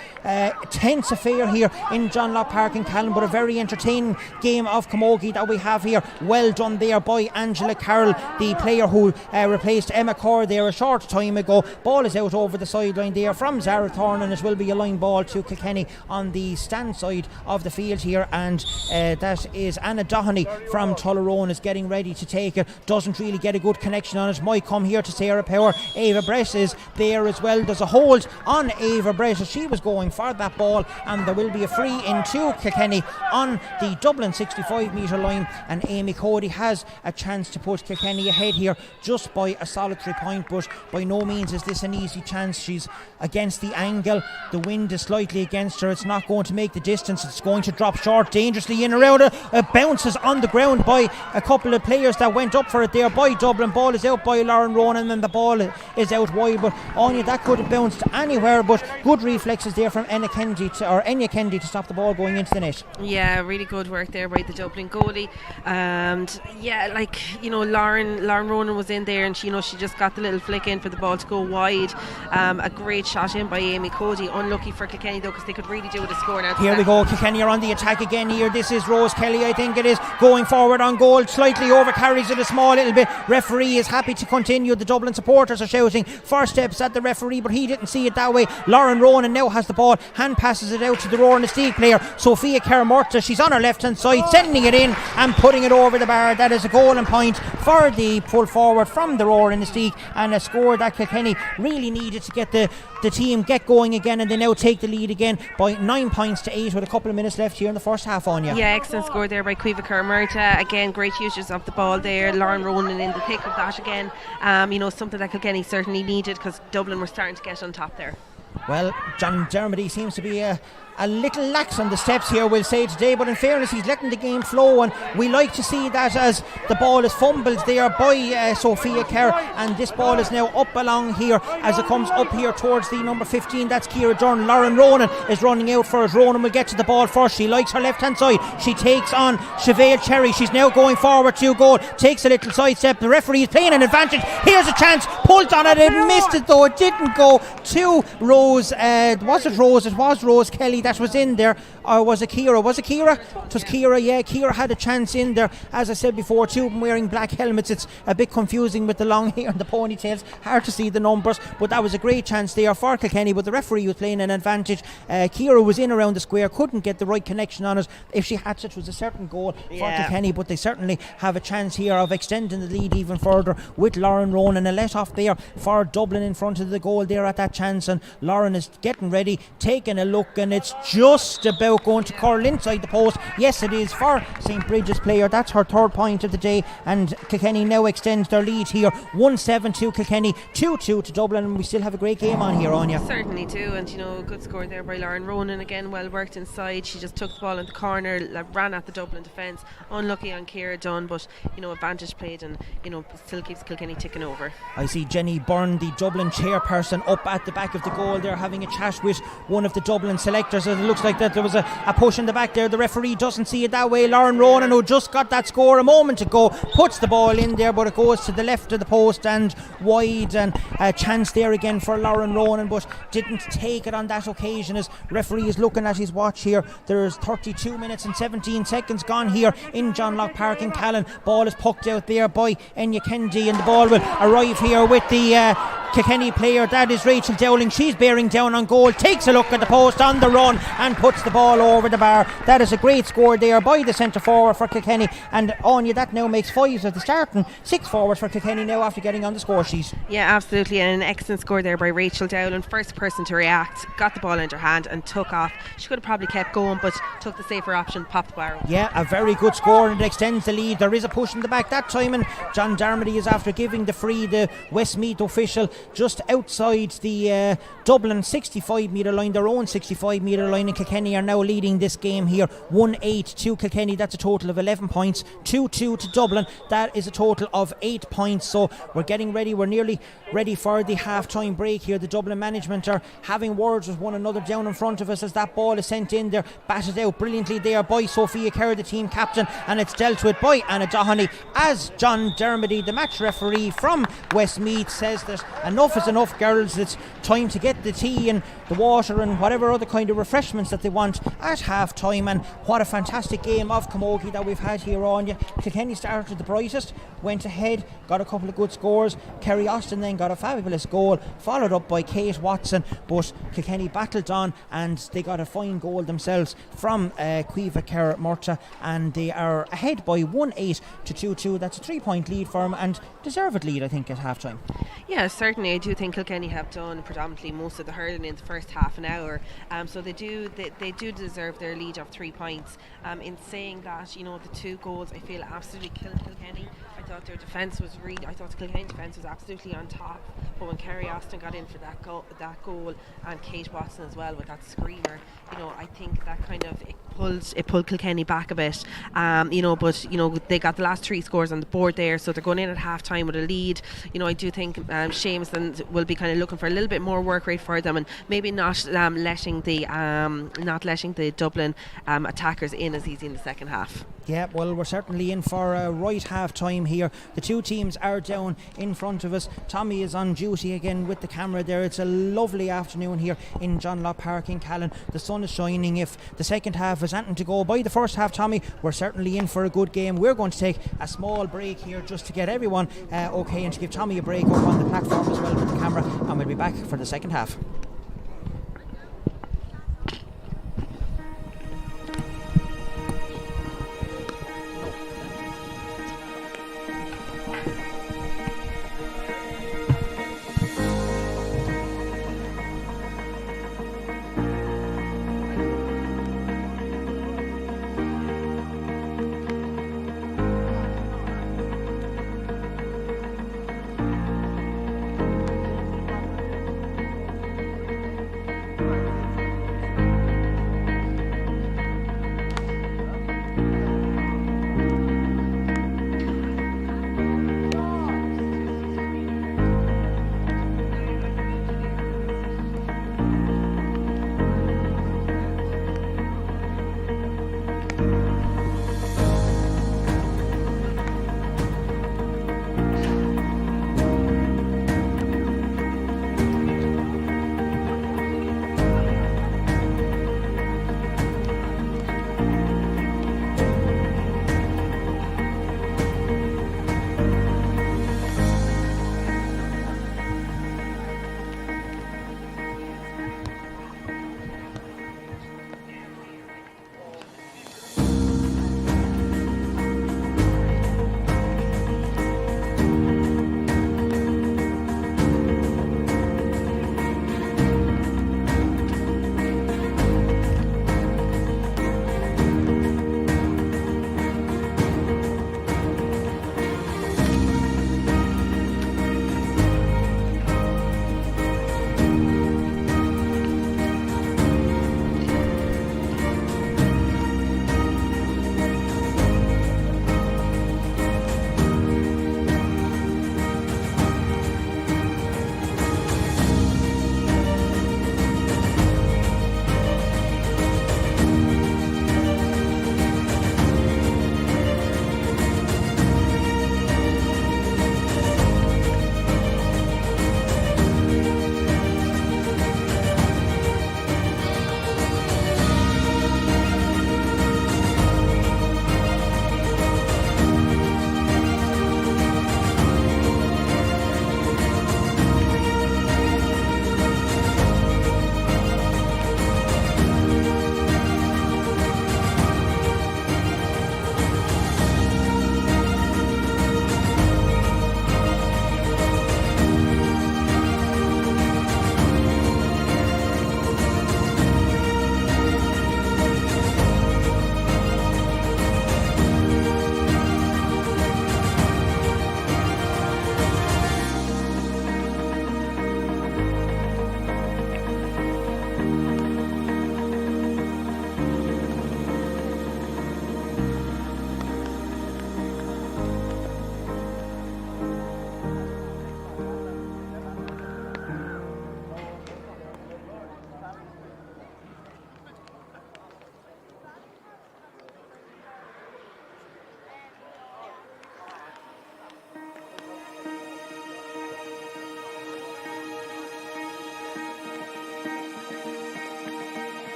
tense affair here in John Locke Park in Callan, but a very entertaining game of camogie that we have here. Well done there by Angela Carroll, the player who replaced Emma Carr there a short time ago. Ball is out over the sideline there from Zara Thorne, and it will be a line ball to Kilkenny on the stand side of the field here, and that is Anna Doheny from Tullerone is getting ready to take it. Doesn't really get a good connection on it. Might come here to Sarah Power. Ava Brett is there as well. There's a hold on Ava Brett as she was going for that ball, and there will be a free into Kilkenny on the Dublin 65 metre line, and Amy Cody has a chance to put Kilkenny ahead here just by a solitary point, but by no means is this an easy chance. She's against the angle, the wind is slightly against her. It's not going to make the distance. It's going to drop short dangerously in around her. It bounces on the ground by a couple of players players that went up for it there by Dublin. Ball is out by Lauren Ronan and the ball is out wide, but Anya, that could have bounced anywhere, but good reflexes there from Enya Kendi to stop the ball going into the net. Yeah, really good work there by the Dublin goalie. And yeah, like, you know, Lauren Ronan was in there, and she just got the little flick in for the ball to go wide. A great shot in by Amy Cody. Unlucky for Kilkenny though, because they could really do with a score now. Here we go, Kilkenny are on the attack again here. This is Rose Kelly, I think it is, going forward on goal, slightly over carries it a small little bit. Referee is happy to continue. The Dublin supporters are shouting for steps at the referee, but he didn't see it that way. Lauren Ronan now has the ball, hand passes it out to the Rowan Estate player Sophia Kerr-Murta. She's on her left hand side, sending it in and putting it over the bar. That is a goal and point for the pull forward from the Rowan Estate, and a score that Kilkenny really needed to get the team get going again, and they now take the lead again by 9 points to 8 with a couple of minutes left here in the first half. On you. Yeah, excellent score there by Caoimhe Kerr-Murta. Again, great usage of the ball there. Lauren Ronan in the thick of that again. Something that Kilkenny certainly needed, because Dublin were starting to get on top there. Well, John Dermody seems to be a little lax on the steps here, we'll say today, but in fairness, he's letting the game flow, and we like to see that as the ball is fumbled there by Sophia Kerr, and this ball is now up along here as it comes up here towards the number 15. That's Ciara Dern. Lauren Ronan is running out for it. Ronan will get to the ball first. She likes her left hand side. She takes on Chevelle Cherry. She's now going forward to goal, takes a little side step. The referee is playing an advantage. Here's a chance, pulled on it, it missed it though. It didn't go to Rose. Was it Rose? It was Rose Kelly that was in there, or was it Ciara? Was it Ciara? It was Ciara, yeah. Ciara had a chance in there. As I said before, two of them wearing black helmets. It's a bit confusing with the long hair and the ponytails, hard to see the numbers, but that was a great chance there for Kilkenny, but the referee was playing an advantage. Ciara was in around the square, couldn't get the right connection on it. If she had it was a certain goal for Kilkenny, but they certainly have a chance here of extending the lead even further with Lauren Ronan. A let off there for Dublin in front of the goal there at that chance, and Lauren is getting ready, taking a look, and it's just about going to curl inside the post. Yes, it is for St. Bridget's player. That's her third point of the day, and Kilkenny now extends their lead here. 1-7 to Kilkenny, 2-2 to Dublin, and we still have a great game on here, Anya. Certainly do, and a good score there by Lauren Ronan. Again, well worked inside. She just took the ball in the corner, ran at the Dublin defence. Unlucky on Ciara Dunn, but advantage played, and still keeps Kilkenny ticking over. I see Jenny Byrne, the Dublin chairperson, up at the back of the goal there, having a chat with one of the Dublin selectors. It looks like that there was a push in the back there. The referee doesn't see it that way. Lauren Ronan, who just got that score a moment ago, puts the ball in there, but it goes to the left of the post and wide, and a chance there again for Lauren Ronan, but didn't take it on that occasion. As referee is looking at his watch here, there's 32 minutes and 17 seconds gone here in John Locke Park in Callan. Ball is pucked out there by Enya Kendi, and the ball will arrive here with the Kilkenny player. That is Rachel Dowling. She's bearing down on goal, takes a look at the post on the run and puts the ball over the bar. That is a great score there by the centre forward for Kilkenny, and Anya, that now makes 5 of the starting 6 forwards for Kilkenny now after getting on the score sheet. Yeah, absolutely, and an excellent score there by Rachel Dowling. First person to react, got the ball in her hand and took off. She could have probably kept going, but took the safer option, popped the bar over. Yeah, a very good score, and it extends the lead. There is a push in the back that time, and John Darmody is after giving the free. The Westmeath official just outside the Dublin 65 metre line, their own 65 metre line, and Kilkenny are now leading this game here 1-8 to Kilkenny. That's a total of 11 points. 2-2 to Dublin, that is a total of 8 points. So we're getting ready, we're nearly ready for the half-time break here. The Dublin management are having words with one another down in front of us as that ball is sent in there, batted out brilliantly there by Sophia Kerr, the team captain, and it's dealt with by Anna Doheny, as John Dermody, the match referee from Westmeath, says that enough is enough, girls. It's time to get the tea and the water and whatever other kind of refreshments that they want at half time. And what a fantastic game of camogie that we've had here on you. Kilkenny started the brightest, went ahead, got a couple of good scores. Kerry Austin then got a fabulous goal, followed up by Kate Watson, but Kilkenny battled on and they got a fine goal themselves from Caoimhe Kerr-Murta, and they are ahead by 1-8 to 2-2. That's a 3-point lead for them, and deserved lead, I think, at half time. Yeah, certainly. I do think Kilkenny have done predominantly most of the hurling in the first half an hour, so they do deserve their lead of 3 points. In saying that, the 2 goals I feel absolutely killed Kilkenny. I thought their defence was I thought the Kilkenny defence was absolutely on top, but when Kerry Austin got in for that goal and Kate Watson as well with that screamer, I think that kind of, it pulled Kilkenny back a bit, but they got the last 3 scores on the board there, so they're going in at half time with a lead. I do think Seamus will be kind of looking for a little bit more work rate for them, and maybe not letting the Dublin attackers in as easy in the second half. Yeah, well, we're certainly in for a right half time here. The two teams are down in front of us. Tommy is on duty again with the camera there. It's a lovely afternoon here in John Locke Park in Callan. The sun is shining. If the second half has anything to go by the first half, Tommy, we're certainly in for a good game. We're going to take a small break here just to get everyone okay, and to give Tommy a break up on the platform as well with the camera, and we'll be back for the second half.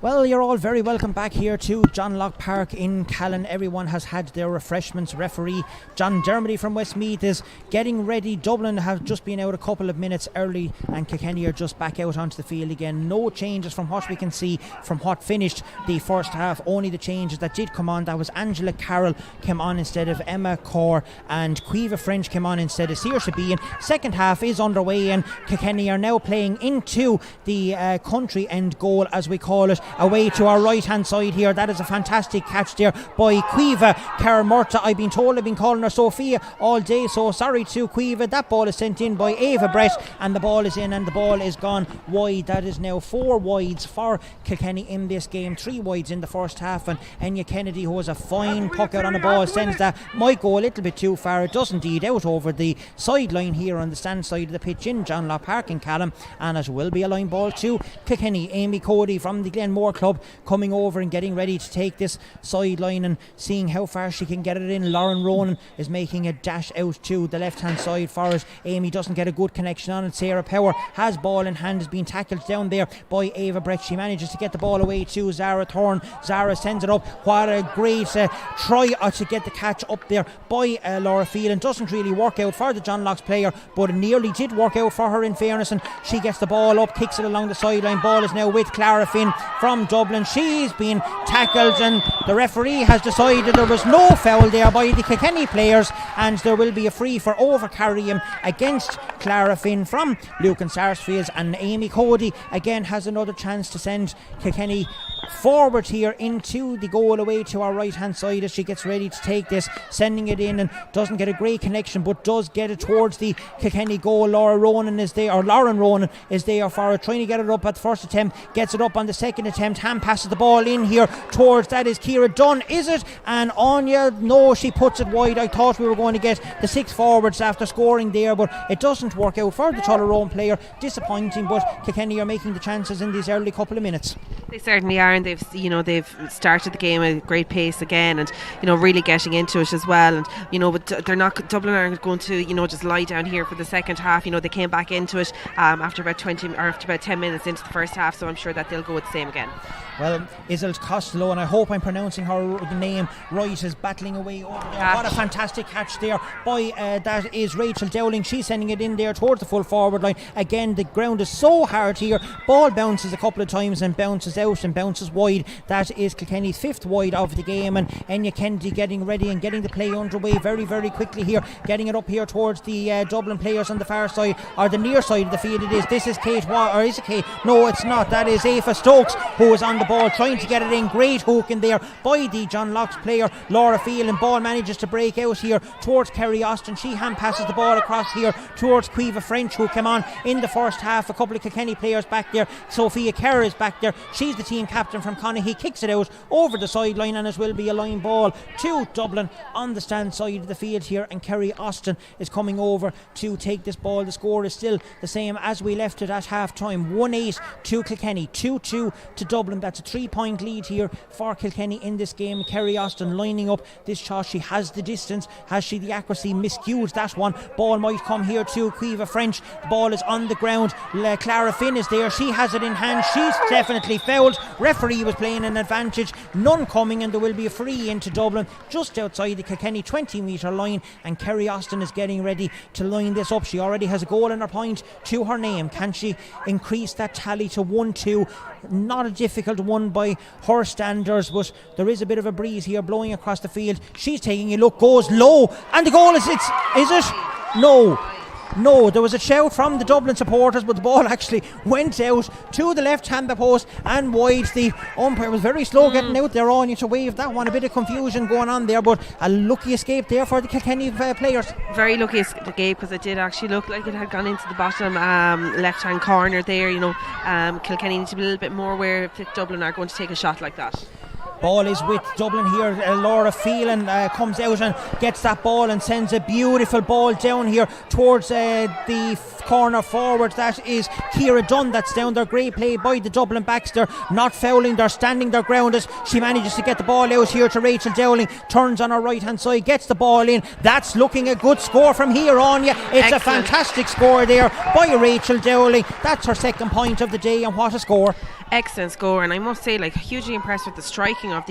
Well, you're all very welcome back here to John Locke Park in Callan. Everyone has had their refreshments. Referee John Dermody from Westmeath is getting ready. Dublin have just been out a couple of minutes early, and Kilkenny are just back out onto the field again. No changes from what we can see from what finished the first half. Only the changes that did come on. That was Angela Carroll came on instead of Emma Corr, and Quiva French came on instead of Saoirse Bean. Second half is underway, and Kilkenny are now playing into the country end goal, as we call it, away to our right hand side here. That is a fantastic catch there by Quiva Carmurta. I've been told I've been calling her Sophia all day, so sorry to Quiva. That ball is sent in by Ava Brett, and the ball is in, and the ball is gone wide. That is now 4 wides for Kilkenny in this game, 3 wides in the first half, and Enya Kennedy, who was a fine puck out on the ball, sends that, might go a little bit too far. It does indeed, out over the sideline here on the stand side of the pitch in John Locke Park in Callan, and it will be a line ball to Kilkenny. Amy Cody from the Glenmore Club coming over and getting ready to take this sideline and seeing how far she can get it in. Lauren Ronan is making a dash out to the left hand side for it. Amy doesn't get a good connection on it. Sarah Power has ball in hand, has been tackled down there by Ava Brett. She manages to get the ball away to Zara Thorne. Zara sends it up. What a great try to get the catch up there by Laura Phelan. Doesn't really work out for the John Locke's player, but it nearly did work out for her in fairness, and she gets the ball up, kicks it along the sideline. Ball is now with Clara Finn from Dublin. She's been tackled, and the referee has decided there was no foul there by the Kilkenny players, and there will be a free for overcarrying against Clara Finn from Lucan Sarsfields. And Amy Cody again has another chance to send Kilkenny forward here into the goal away to our right hand side as she gets ready to take this, sending it in, and doesn't get a great connection but does get it towards the Kilkenny goal. Lauren Ronan is there for it, trying to get it up at the first attempt, gets it up on the second attempt, hand passes the ball in here towards, that is Ciara Dunn, is it? And Anya, no, she puts it wide. I thought we were going to get the 6 forwards after scoring there, but it doesn't work out for the Tullaroan player. Disappointing, but Kilkenny are making the chances in these early couple of minutes. They certainly are, and they've started the game at a great pace again, and really getting into it as well. And but they're not, Dublin aren't going to just lie down here for the second half. They came back into it after about 10 minutes into the first half, so I'm sure that they'll go with the same again. Well, Iselt Costello, and I hope I'm pronouncing her name right, is battling away over there. What a fantastic catch there by that is Rachel Dowling. She's sending it in there towards the full forward line. Again, the ground is so hard here. Ball bounces a couple of times and bounces out and bounces wide. That is Kilkenny's 5th wide of the game, and Enya Kennedy getting ready and getting the play underway very, very quickly here, getting it up here towards the Dublin players on the far side, or the near side of the field. This is Kate or is it Kate? No, it's not. That is Aoife Stokes, who is on the ball trying to get it in. Great hook in there by the John Locke's player Laura Phelan. Ball manages to break out here towards Kerry Austin. She hand passes the ball across here towards Quiva French, who came on in the first half. A couple of Kilkenny players back there. Sophia Kerr is back there. She's the team captain from Connacht. He kicks it out over the sideline, and it will be a line ball to Dublin on the stand side of the field here, and Kerry Austin is coming over to take this ball. The score is still the same as we left it at half time. 1-8 to Kilkenny, 2-2 to Dublin. That's a 3-point lead here for Kilkenny in this game. Kerry Austin lining up this shot. She has the distance, has she the accuracy? Miscued that one. Ball might come here to Quiva French. The ball is on the ground. Clara Finn is there. She has it in hand. She's definitely fouled. Referee was playing an advantage. None coming, and there will be a free into Dublin just outside the Kilkenny 20-metre line, and Kerry Austin is getting ready to line this up. She already has a goal and a point to her name. Can she increase that tally to 1-2? Not a difficult one by her standards, but there is a bit of a breeze here blowing across the field. She's taking a look, goes low, and the goal is it? No, there was a shout from the Dublin supporters, but the ball actually went out to the left-hand post and wide. The umpire was very slow getting out there on you to wave that one. A bit of confusion going on there, but a lucky escape there for the Kilkenny players. Very lucky escape, because it did actually look like it had gone into the bottom left-hand corner there. Kilkenny need to be a little bit more aware if Dublin are going to take a shot like that. Ball is with Dublin here. Laura Phelan comes out and gets that ball and sends a beautiful ball down here towards the corner forward. That is Ciara Dunn that's down there. Great play by the Dublin backs. They're not fouling, they're standing their ground as she manages to get the ball out here to Rachel Dowling. Turns on her right hand side, gets the ball in. That's looking a good score from here on. Yeah, it's Excellent. A fantastic score there by Rachel Dowling. That's her second point of the day, and what a score. Excellent score, and I must say, like, hugely impressed with the striking of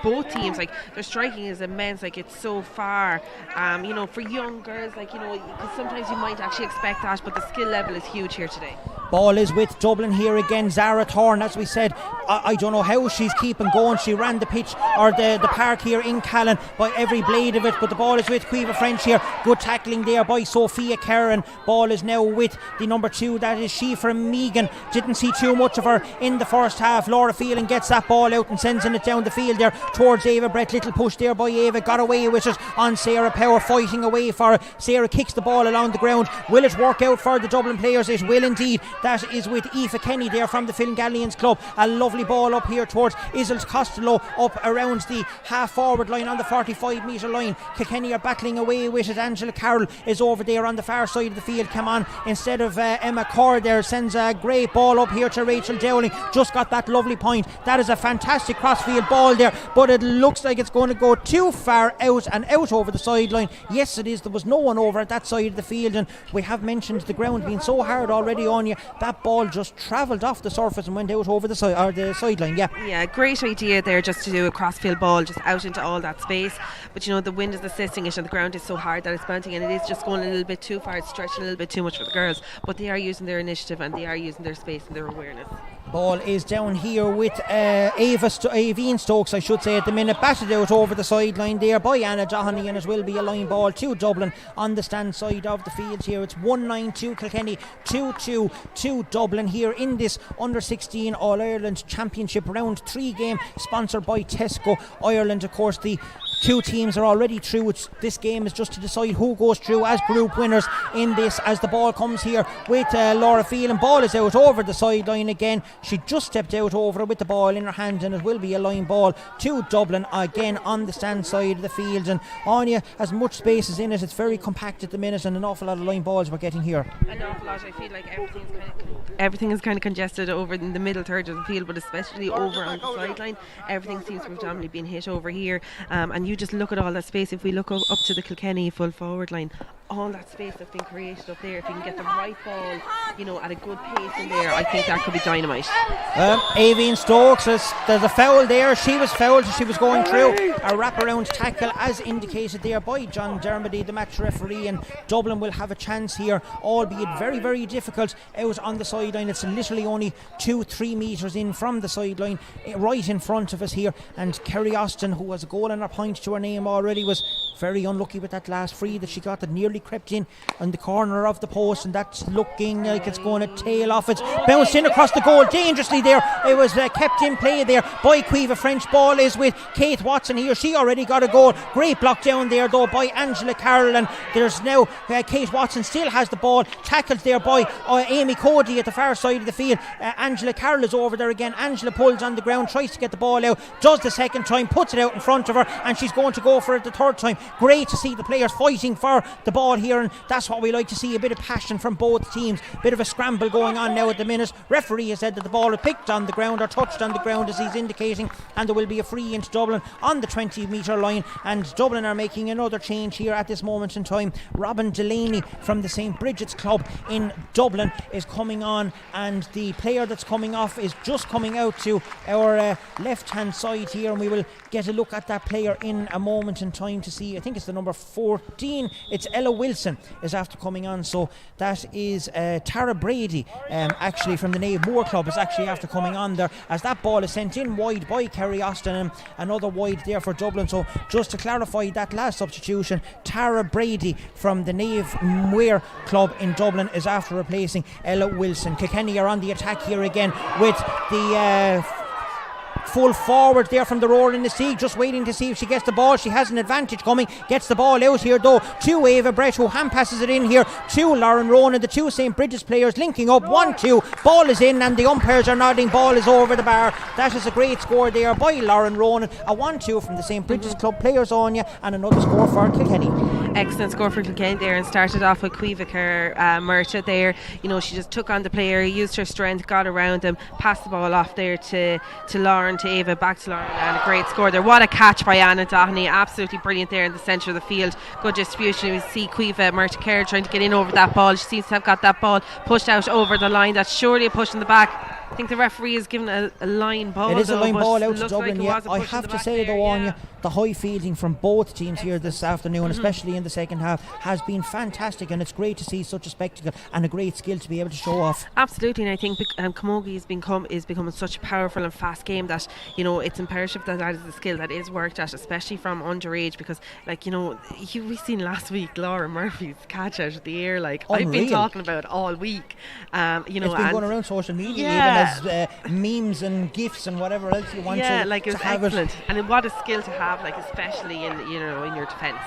both teams. Like, their striking is immense. Like, it's so far, for young girls, like, because sometimes you might actually expect that, but the skill level is huge here today. Ball is with Dublin here again. Zara Thorne, as we said, I don't know how she's keeping going. She ran the pitch or the park here in Callan by every blade of it, but the ball is with Quiva French here. Good tackling there by Sophia Kerrin. Ball is now with the number 2, that is she from Megan. Didn't see too much of her in the first half. Laura Phelan gets that ball out and sends it down the field there towards Ava Brett. Little push there by Ava, got away with it on Sarah Power, fighting away for it. Sarah kicks the ball along the ground. Will it work out for the Dublin players? It will indeed. That is with Aoife Kenny there from the Fingallians club. A lovely ball up here towards Isles Costello, up around the half forward line on the 45 metre line. Kilkenny are battling away with it. Angela Carroll is over there on the far side of the field. Come on, instead of Emma Corr there, sends a great ball up here to Rachel Dowling. Just got that lovely point. That is a fantastic crossfield ball there, but it looks like it's going to go too far out and out over the sideline. Yes, it is. There was no one over at that side of the field, and we have mentioned the ground being so hard already on you. That ball just travelled off the surface and went out over the sideline. Yeah, great idea there, just to do a crossfield ball just out into all that space. But the wind is assisting it, and the ground is so hard that it's bouncing, and it is just going a little bit too far. It's stretching a little bit too much for the girls, but they are using their initiative and they are using their space and their awareness. Ball is down here with Aveen Stokes, I should say, at the minute. Batted out over the sideline there by Anna Doheny, and it will be a line ball to Dublin on the stand side of the field here. It's 1-9 to Kilkenny, 2-2 to Dublin here in this Under-16 All-Ireland Championship Round 3 game, sponsored by Tesco Ireland. Of course, the two teams are already through. This game is just to decide who goes through as group winners in this, as the ball comes here with Laura Phelan. Ball is out over the sideline again. She just stepped out over it with the ball in her hand, and it will be a line ball to Dublin again on the stand side of the field. And Anya, as much space is in it, it's very compact at the minute, and an awful lot of line balls we're getting here. An awful lot. I feel like everything is kind of congested over in the middle third of the field, but especially over on the sideline. Everything seems to have predominantly been hit over here, and you just look at all that space. If we look up to the Kilkenny full forward line, all that space that's been created up there, if you can get the right ball, at a good pace in there, I think that could be dynamite. Aveen Stokes, there's a foul there. She was fouled as she was going through. A wraparound tackle as indicated there by John Dermody, the match referee, and Dublin will have a chance here, albeit very, very difficult out on the sideline. It's literally only 2-3 metres in from the sideline, right in front of us here. And Kerry Austin, who has a goal and a point to her name already, was very unlucky with that last free that she got, that nearly crept in on the corner of the post, and that's looking like it's going to tail off. It's bounced in across the goal dangerously there. It was kept in play there by Quiva French. Ball is with Kate Watson here. She already got a goal. Great block down there though by Angela Carroll, and there's now Kate Watson still has the ball, tackled there by Amy Cody at the far side of the field. Angela Carroll is over there again. Angela pulls on the ground, tries to get the ball out, does the second time, puts it out in front of her, and she's going to go for it the third time. Great to see the players fighting for the ball here, and that's what we like to see, a bit of passion from both teams. Bit of a scramble going on now at the minute. Referee has said that the ball is picked on the ground or touched on the ground, as he's indicating, and there will be a free into Dublin on the 20 metre line. And Dublin are making another change here at this moment in time. Robin Delaney from the St. Bridget's Club in Dublin is coming on, and the player that's coming off is just coming out to our left hand side here, and we will get a look at that player in a moment in time to see. I think it's the number 14, it's Ella Wilson is after coming on. So that is Tara Brady, actually from the Nave Moor Club, is actually after coming on there, as that ball is sent in wide by Kerry Austin, and another wide there for Dublin. So just to clarify that last substitution, Tara Brady from the Nave Moor Club in Dublin is after replacing Ella Wilson. Kilkenny are on the attack here again with the full forward there from the Roaring in the Sea, just waiting to see if she gets the ball. She has an advantage coming, gets the ball out here though to Ava Brett, who hand passes it in here to Lauren Ronan. The two St. Bridget's players linking up, 1-2, ball is in and the umpires are nodding, ball is over the bar. That is a great score there by Lauren Ronan, a 1-2 from the St. Bridget's Club players, Anya, and another score for Kilkenny. Excellent score for Kilkenny there, and started off with Cuivaker Murta there. You know, she just took on the player, used her strength, got around him, passed the ball off there to Lauren, to Ava, back to Lauren, and a great score there. What a catch by Anna Dohney, absolutely brilliant there in the centre of the field. Good distribution. We see Cuiva Murta Kerr trying to get in over that ball. She seems to have got that ball pushed out over the line. That's surely a push in the back. I think the referee has given a line ball. It is a line ball out to Like Dublin, yeah. I have to say though, Anya, the high fielding from both teams here this afternoon, especially in the second half, has been fantastic, and it's great to see such a spectacle and a great skill to be able to show off. Absolutely, and I think Camogie is becoming such a powerful and fast game that, you know, it's imperative that is a skill that is worked at, especially from underage, because, like, you know, we've seen last week Laura Murphy's catch out of the air, like, unreal. I've been talking about it all week. You know, it's been going around social media, even as memes and gifs and whatever else you want to like, it's excellent, and what a skill to have, like, especially in, you know, in your defence.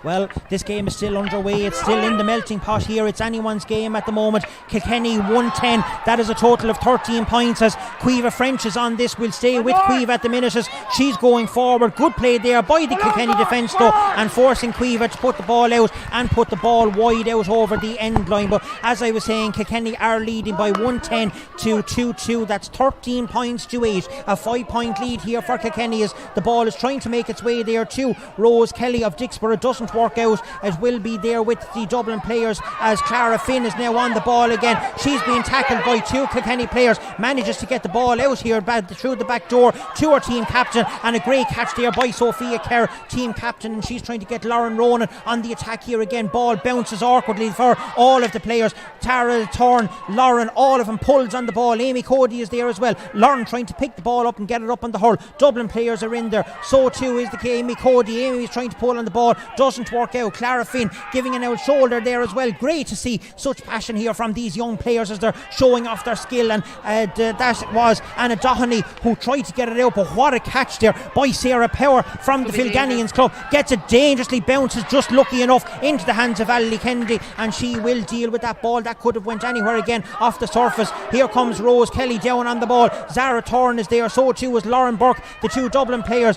Well, this game is still underway. It's still in the melting pot here. It's anyone's game at the moment. Kilkenny 110. That is a total of 13 points as Cuiva French is on this. We'll stay with Cuiva at the minute as she's going forward. Good play there by the Kilkenny defence though, and forcing Cuiva to put the ball out and put the ball wide out over the end line. But as I was saying, Kilkenny are leading by 110 to 2-2. That's 13 points to 8. A 5-point lead here for Kilkenny as the ball is trying to make its way there to Rose Kelly of Dixborough. Doesn't work out, as will be there with the Dublin players as Clara Finn is now on the ball again. She's being tackled by two Kilkenny players, manages to get the ball out here through the back door to her team captain, and a great catch there by Sophia Kerr, team captain, and she's trying to get Lauren Ronan on the attack here again. Ball bounces awkwardly for all of the players. Tara Thorne, Lauren, all of them pulls on the ball. Amy Cody is there as well. Lauren trying to pick the ball up and get it up on the hurl. Dublin players are in there, so too is the Amy Cody. Amy is trying to pull on the ball, doesn't work out. Clara Finn giving an out shoulder there as well. Great to see such passion here from these young players as they're showing off their skill, and that was Anna Dohney who tried to get it out, but what a catch there by Sarah Power from the Philganians Club. Gets it dangerously, bounces just lucky enough into the hands of Ali Kennedy, and she will deal with that ball. That could have went anywhere again off the surface. Here comes Rose Kelly down on the ball. Zara Thorne is there, so too is Lauren Burke. The two Dublin players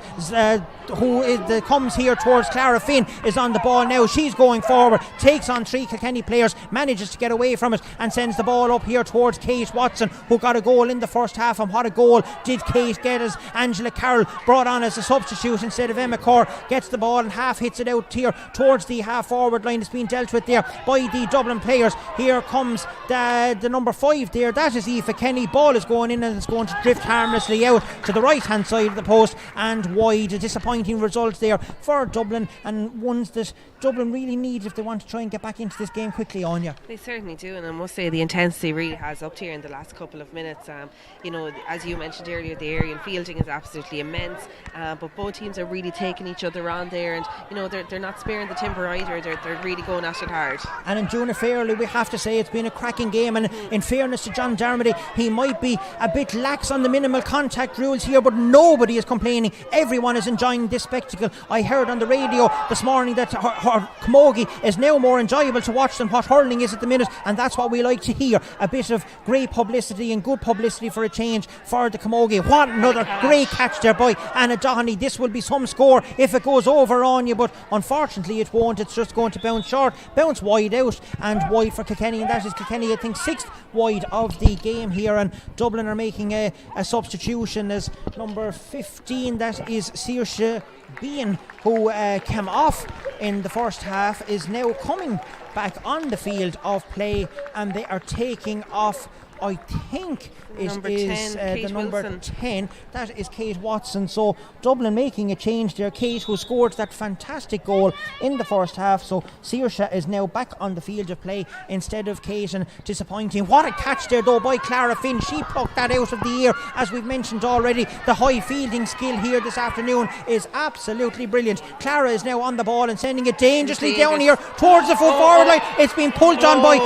comes here towards Clara Finn is on the ball now. She's going forward, takes on three Kilkenny players, manages to get away from it and sends the ball up here towards Kate Watson, who got a goal in the first half. And what a goal did Kate get, as Angela Carroll, brought on as a substitute instead of Emma Corr, gets the ball and half hits it out here towards the half forward line. It's been dealt with there by the Dublin players. Here comes the number 5 there, that is Aoife Kenny. Ball is going in and it's going to drift harmlessly out to the right hand side of the post and wide. A disappointing result there for Dublin, and ones that Dublin really need if they want to try and get back into this game quickly, Anya. They certainly do, and I must say the intensity really has upped here in the last couple of minutes. You know, as you mentioned earlier, the aerial fielding is absolutely immense, but both teams are really taking each other on there, and you know, they're not sparing the timber either. They're really going at it hard. And in doing it fairly, we have to say it's been a cracking game, and in fairness to John Dermody, he might be a bit lax on the minimal contact rules here, but nobody is complaining. Everyone is enjoying this spectacle. I heard on the radio this morning that camogie is now more enjoyable to watch than what hurling is at the minute, and that's what we like to hear. A bit of great publicity and good publicity for a change for the camogie. What another great catch there by Anna Dohney. This will be some score if it goes over on you, but unfortunately it won't. It's just going to bounce short, bounce wide out, and wide for Kilkenny, and that is Kilkenny, I think, 6th wide of the game here. And Dublin are making a substitution as number 15, that is Saoirse Bean, who came off in the first half, is now coming back on the field of play, and they are taking off, I think it is the number 10, that is Kate Watson. So Dublin making a change there. Kate, who scored that fantastic goal in the first half, so Saoirse is now back on the field of play instead of Kate, and disappointing. What a catch there though by Clara Finn. She plucked that out of the air. As we've mentioned already, the high fielding skill here this afternoon is absolutely brilliant. Clara is now on the ball and sending it dangerously down here towards the full forward line. It's been pulled on by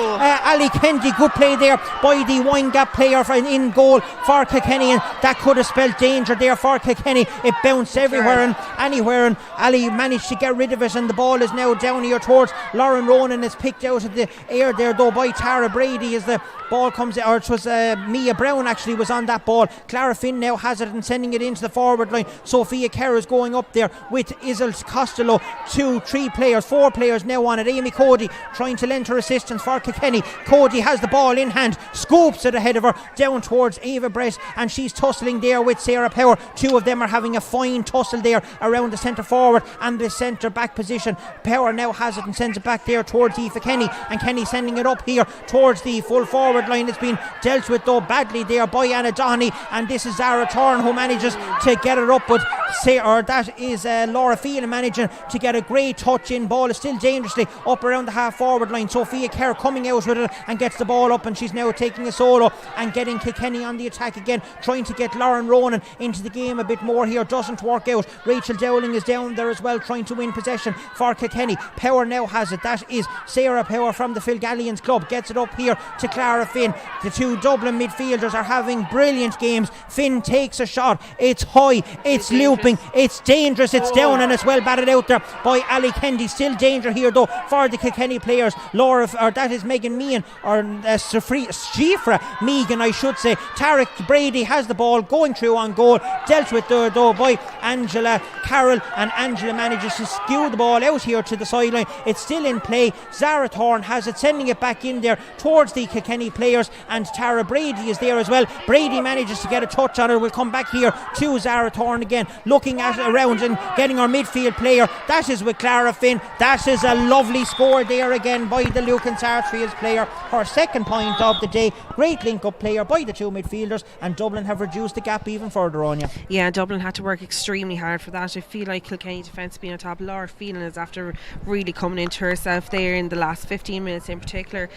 Ali Kennedy. Good play there by the wide gap player in goal for Kilkenny, and that could have spelled danger there for Kilkenny. It bounced everywhere and anywhere, and Ali managed to get rid of it, and the ball is now down here towards Lauren Ronan. It's picked out of the air there though by Tara Brady as the ball comes out. Or it was Mia Brown actually was on that ball. Clara Finn now has it and sending it into the forward line. Sophia Kerr is going up there with Isel Costello. 4 players now on it. Amy Cody trying to lend her assistance for Kilkenny. Cody has the ball in hand, scoops it ahead of her down towards Ava Brett, and she's tussling there with Sarah Power. 2 of them are having a fine tussle there around the centre forward and the centre back position. Power now has it and sends it back there towards Aoife Kenny, and Kenny sending it up here towards the full forward line. It's been dealt with though badly there by Anna Dohney, and this is Zara Thorne who manages to get it up, but that is Laura Phelan managing to get a great touch in. Ball is still dangerously up around the half forward line. Sophia Kerr coming out with it and gets the ball up, and she's now taking a solo and getting Kilkenny on the attack again, trying to get Lauren Ronan into the game a bit more here. Doesn't work out. Rachel Dowling is down there as well, trying to win possession for Kilkenny. Power now has it. That is Sarah Power from the Philgallians club. Gets it up here to Clara Finn. The 2 Dublin midfielders are having brilliant games. Finn takes a shot. It's high, it's looping, it's dangerous, it's down, and it's well batted out there by Ali Kendi. Still danger here though for the Kilkenny players. That is Megan Meehan, or Shifra Megan I should say. Tarek Brady has the ball going through on goal, dealt with there though by Angela Carroll, and Angela manages to skew the ball out here to the sideline. It's still in play. Zara Thorne has it, sending it back in there towards the Kilkenny players, and Tara Brady is there as well. Brady manages to get a touch on her. We'll come back here to Zara Thorne again, looking at it around and getting our midfield player. That is with Clara Finn. That is a lovely score there again by the Lucan Sarsfields player. Her second point of the day. Great link-up player by the 2 midfielders, and Dublin have reduced the gap even further on you. Yeah, Dublin had to work extremely hard for that. I feel like Kilkenny defence being on top. Laura Phelan is after really coming into herself there in the last 15 minutes in particular.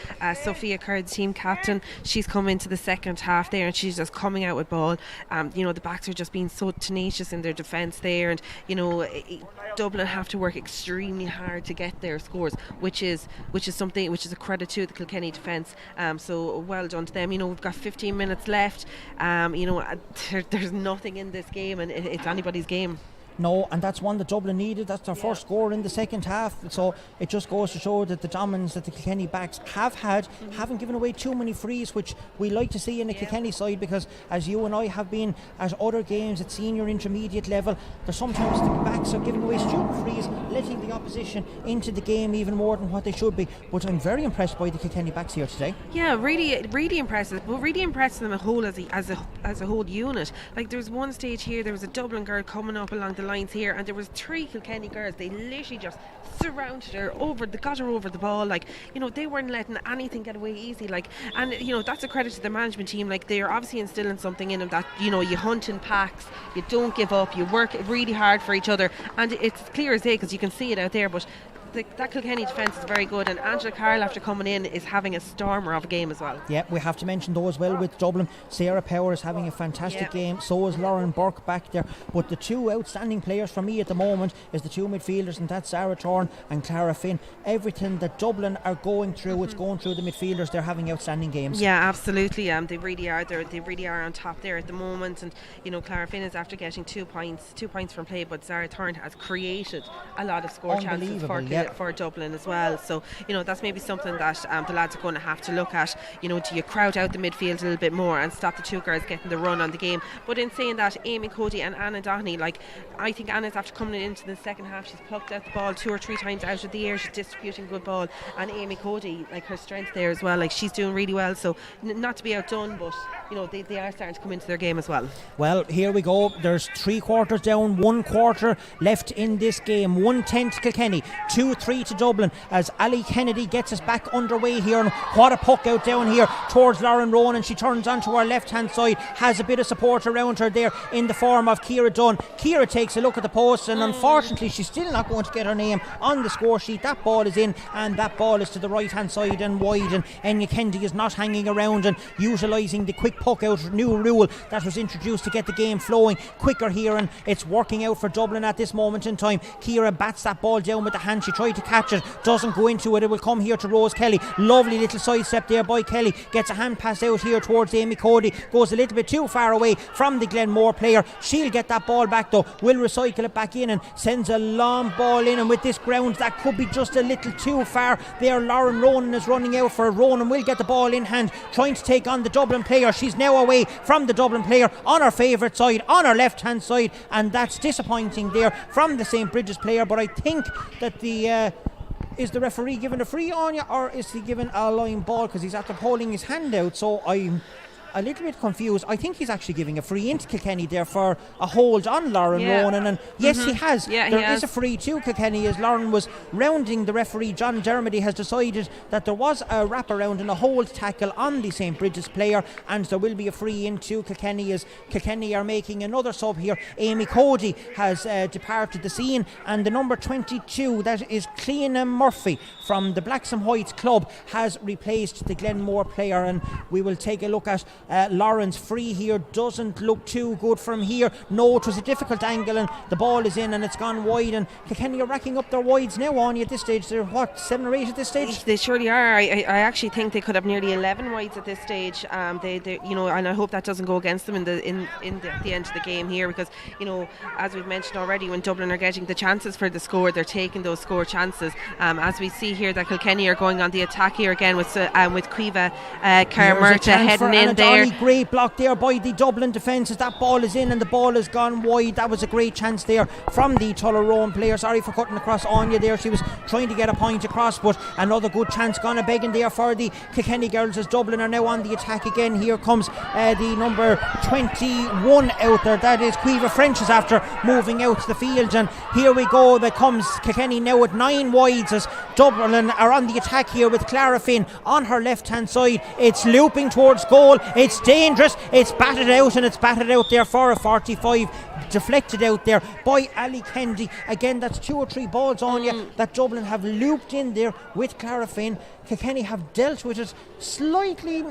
Sophia Kerr, the team captain, she's come into the second half there and she's just coming out with ball. The backs are just being so tenacious in their defence there, and Dublin have to work extremely hard to get their scores, which is a credit to the Kilkenny defence. So well done to them. We've got 15 minutes left. There's nothing in this game, and it's anybody's game. No, and that's one that Dublin needed. That's their first score in the second half. So it just goes to show that the dominance that the Kilkenny backs have had, haven't given away too many frees, which we like to see in the Kilkenny side, because as you and I have been at other games at senior intermediate level, there's sometimes the backs are giving away stupid frees, letting the opposition into the game even more than what they should be. But I'm very impressed by the Kilkenny backs here today. Yeah, really impressive. But really impressed them as a whole unit. Like, there was one stage here, there was a Dublin girl coming up along the lines here, and there was 3 Kilkenny girls. They literally just surrounded her got her over the ball. They weren't letting anything get away easy. That's a credit to the management team. They're obviously instilling something in them that you hunt in packs, you don't give up, you work really hard for each other, and it's clear as day because you can see it out there. But that Kilkenny defence is very good, and Angela Carroll, after coming in, is having a stormer of a game as well. Yeah, we have to mention though as well with Dublin, Sarah Power is having a fantastic game, so is Lauren Burke back there, but the 2 outstanding players for me at the moment is the 2 midfielders, and that's Zara Thorne and Clara Finn. Everything that Dublin are going through, it's going through the midfielders. They're having outstanding games. Yeah, absolutely. They really are. They really are on top there at the moment, and Clara Finn is after getting 2 points from play, but Zara Thorne has created a lot of score chances for Dublin as well. So that's maybe something that the lads are going to have to look at. Do you crowd out the midfield a little bit more and stop the 2 girls getting the run on the game? But in saying that, Amy Cody and Anna Dohney, I think Anna's after coming into the second half, she's plucked out the ball 2 or 3 times out of the air. She's distributing good ball, and Amy Cody, her strength there as well, she's doing really well. So not to be outdone, but they are starting to come into their game as well. Well, here we go. There's 3 quarters down, 1 quarter left in this game. 1-10 to Kilkenny, 2-3 to Dublin, as Ali Kennedy gets us back underway here. And what a puck out down here towards Lauren Ronan. She turns onto our left hand side, has a bit of support around her there in the form of Ciara Dunn. Ciara takes a look at the post, and unfortunately she's still not going to get her name on the score sheet. That ball is in, and that ball is to the right hand side and wide, and Enya Kennedy is not hanging around and utilising the quick puck out new rule that was introduced to get the game flowing quicker here, and it's working out for Dublin at this moment in time. Ciara bats that ball down with the hand. She tried to catch it, doesn't go into it. It will come here to Rose Kelly. Lovely little side step there by Kelly. Gets a hand pass out here towards Amy Cody. Goes a little bit too far away from the Glenmore player. She'll get that ball back though. Will recycle it back in and sends a long ball in. And with this ground, that could be just a little too far there. Lauren Ronan is running out for it. Ronan will get the ball in hand, trying to take on the Dublin player. She's now away from the Dublin player on her favourite side, on her left hand side, and that's disappointing there from the St. Bridget's player. But I think that is the referee giving a free on you, or is he giving a line ball, because he's after holding his hand out? So I'm a little bit confused. I think he's actually giving a free into Kilkenny there for a hold on Lauren Ronan, and yes, he has. There is a free to Kilkenny as Lauren was rounding the referee. John Dermody has decided that there was a wraparound and a hold tackle on the St. Bridget's player, and there will be a free into Kilkenny as Kilkenny are making another sub here. Amy Cody has departed the scene, and the number 22, that is Cleena Murphy from the Blacks and Whites club, has replaced the Glenmore player. And we will take a look at Lauren's free here. Doesn't look too good from here. No, it was a difficult angle, and the ball is in and it's gone wide, and Kilkenny are racking up their wides now on you at this stage. They're what, 7 or 8 at this stage? They surely are. I actually think they could have nearly 11 wides at this stage. They you know, and I hope that doesn't go against them in the end of the game here, because, you know, as we've mentioned already, when Dublin are getting the chances for the score, they're taking those score chances. As we see here, that Kilkenny are going on the attack here again with Cueva Carmerta heading in there. Great block there by the Dublin defence as that ball is in and the ball has gone wide. That was a great chance there from the Tullaroan player. Sorry for cutting across Anya there. She was trying to get a point across, but another good chance gone a begging there for the Kilkenny girls as Dublin are now on the attack again. Here comes the number 21 out there. That is Cueva French is after moving out to the field, and here we go. There comes Kilkenny now with 9 wides as Dublin are on the attack here with Clara Finn on her left hand side. It's looping towards goal. It's dangerous. It's batted out, and it's batted out there for a 45. Deflected out there by Ali Kendi. Again, that's 2 or 3 balls on you that Dublin have looped in there with Clara Finn. Kilkenny have dealt with it slightly,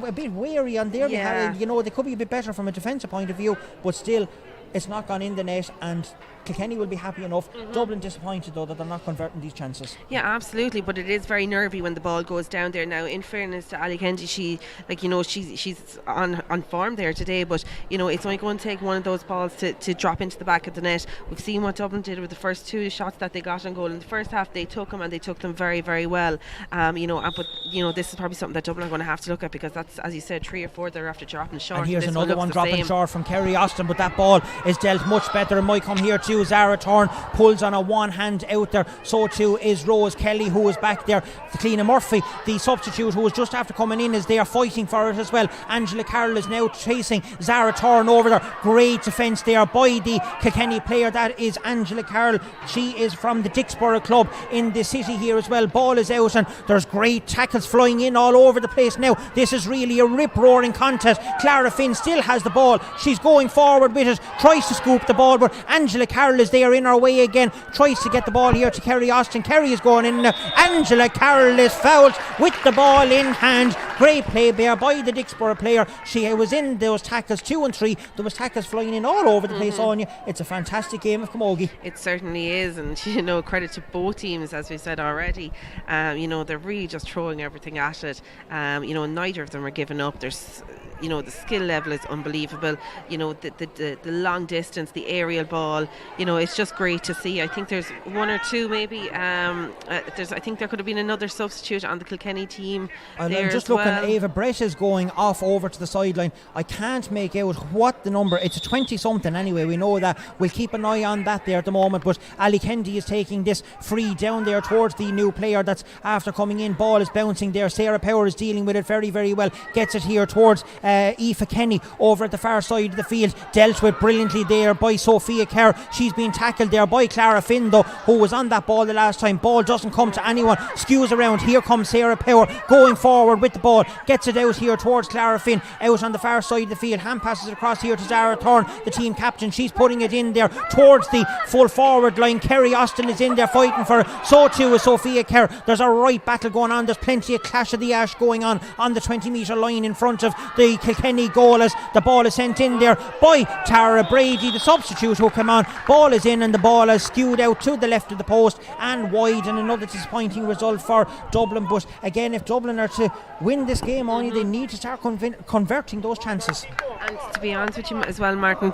a bit wary on their behalf. You know, they could be a bit better from a defensive point of view, but still, it's not gone in the net, and Kilkenny will be happy enough. Dublin disappointed though that they're not converting these chances. Yeah, absolutely, but it is very nervy when the ball goes down there. Now, in fairness to Ali Kendi, she, like, you know, she's on form there today, but, you know, it's only going to take one of those balls to drop into the back of the net. We've seen what Dublin did with the first 2 shots that they got on goal in the first half. They took them, and they took them very, very well. You know, but, you know, this is probably something that Dublin are going to have to look at, because that's, as you said, 3 or 4 they're after dropping short. And here's another one dropping short from Kerry Austin, but that ball is dealt much better and might come here too. Zara Thorne pulls on a one hand out there, so too is Rose Kelly, who is back there. Cleena Murphy, the substitute who was just after coming in, is there fighting for it as well. Angela Carroll is now chasing Zara Thorne over there. Great defence there by the Kilkenny player, that is Angela Carroll. She is from the Dixborough club in the city here as well. Ball is out, and there's great tackles flying in all over the place now. This is really a rip-roaring contest. Clara Finn still has the ball. She's going forward with it, tries to scoop the ball, but Angela Carroll is there in her way again, tries to get the ball here to Kerry Austin. Kerry is going in now. Angela Carroll is fouled with the ball in hand. Great play there by the Dixborough player. She was in those tackles 2 and 3. There was tackles flying in all over the place on you. It's a fantastic game of camogie. It certainly is, and, you know, credit to both teams, as we said already. You know, they're really just throwing everything at it. You know, neither of them are giving up. There's, you know, the skill level is unbelievable. You know, the long distance, the aerial ball, you know, it's just great to see. I think there's 1 or 2 maybe. I think there could have been another substitute on the Kilkenny team. I'm just looking, Ava Brett is going off over to the sideline. I can't make out what the number, it's a 20 something anyway, we know that. We'll keep an eye on that there at the moment, but Ali Kendi is taking this free down there towards the new player that's after coming in. Ball is bouncing there. Sarah Power is dealing with it very, very well. Gets it here towards Aoife Kenny over at the far side of the field. Dealt with brilliantly there by Sophia Kerr. She's been tackled there by Clara Finn though, who was on that ball the last time. Ball doesn't come to anyone. Skews around. Here comes Sarah Power going forward with the ball. Gets it out here towards Clara Finn, out on the far side of the field. Hand passes it across here to Zara Thorne, the team captain. She's putting it in there towards the full forward line. Kerry Austin is in there fighting for it. So too is Sophia Kerr. There's a right battle going on. There's plenty of clash of the ash going on the 20 metre line in front of the the Kilkenny goal as the ball is sent in there by Tara Brady, the substitute who came on. Ball is in and the ball is skewed out to the left of the post and wide, and another disappointing result for Dublin. But again, if Dublin are to win this game, only they need to start converting those chances. And to be honest with you as well, Martin,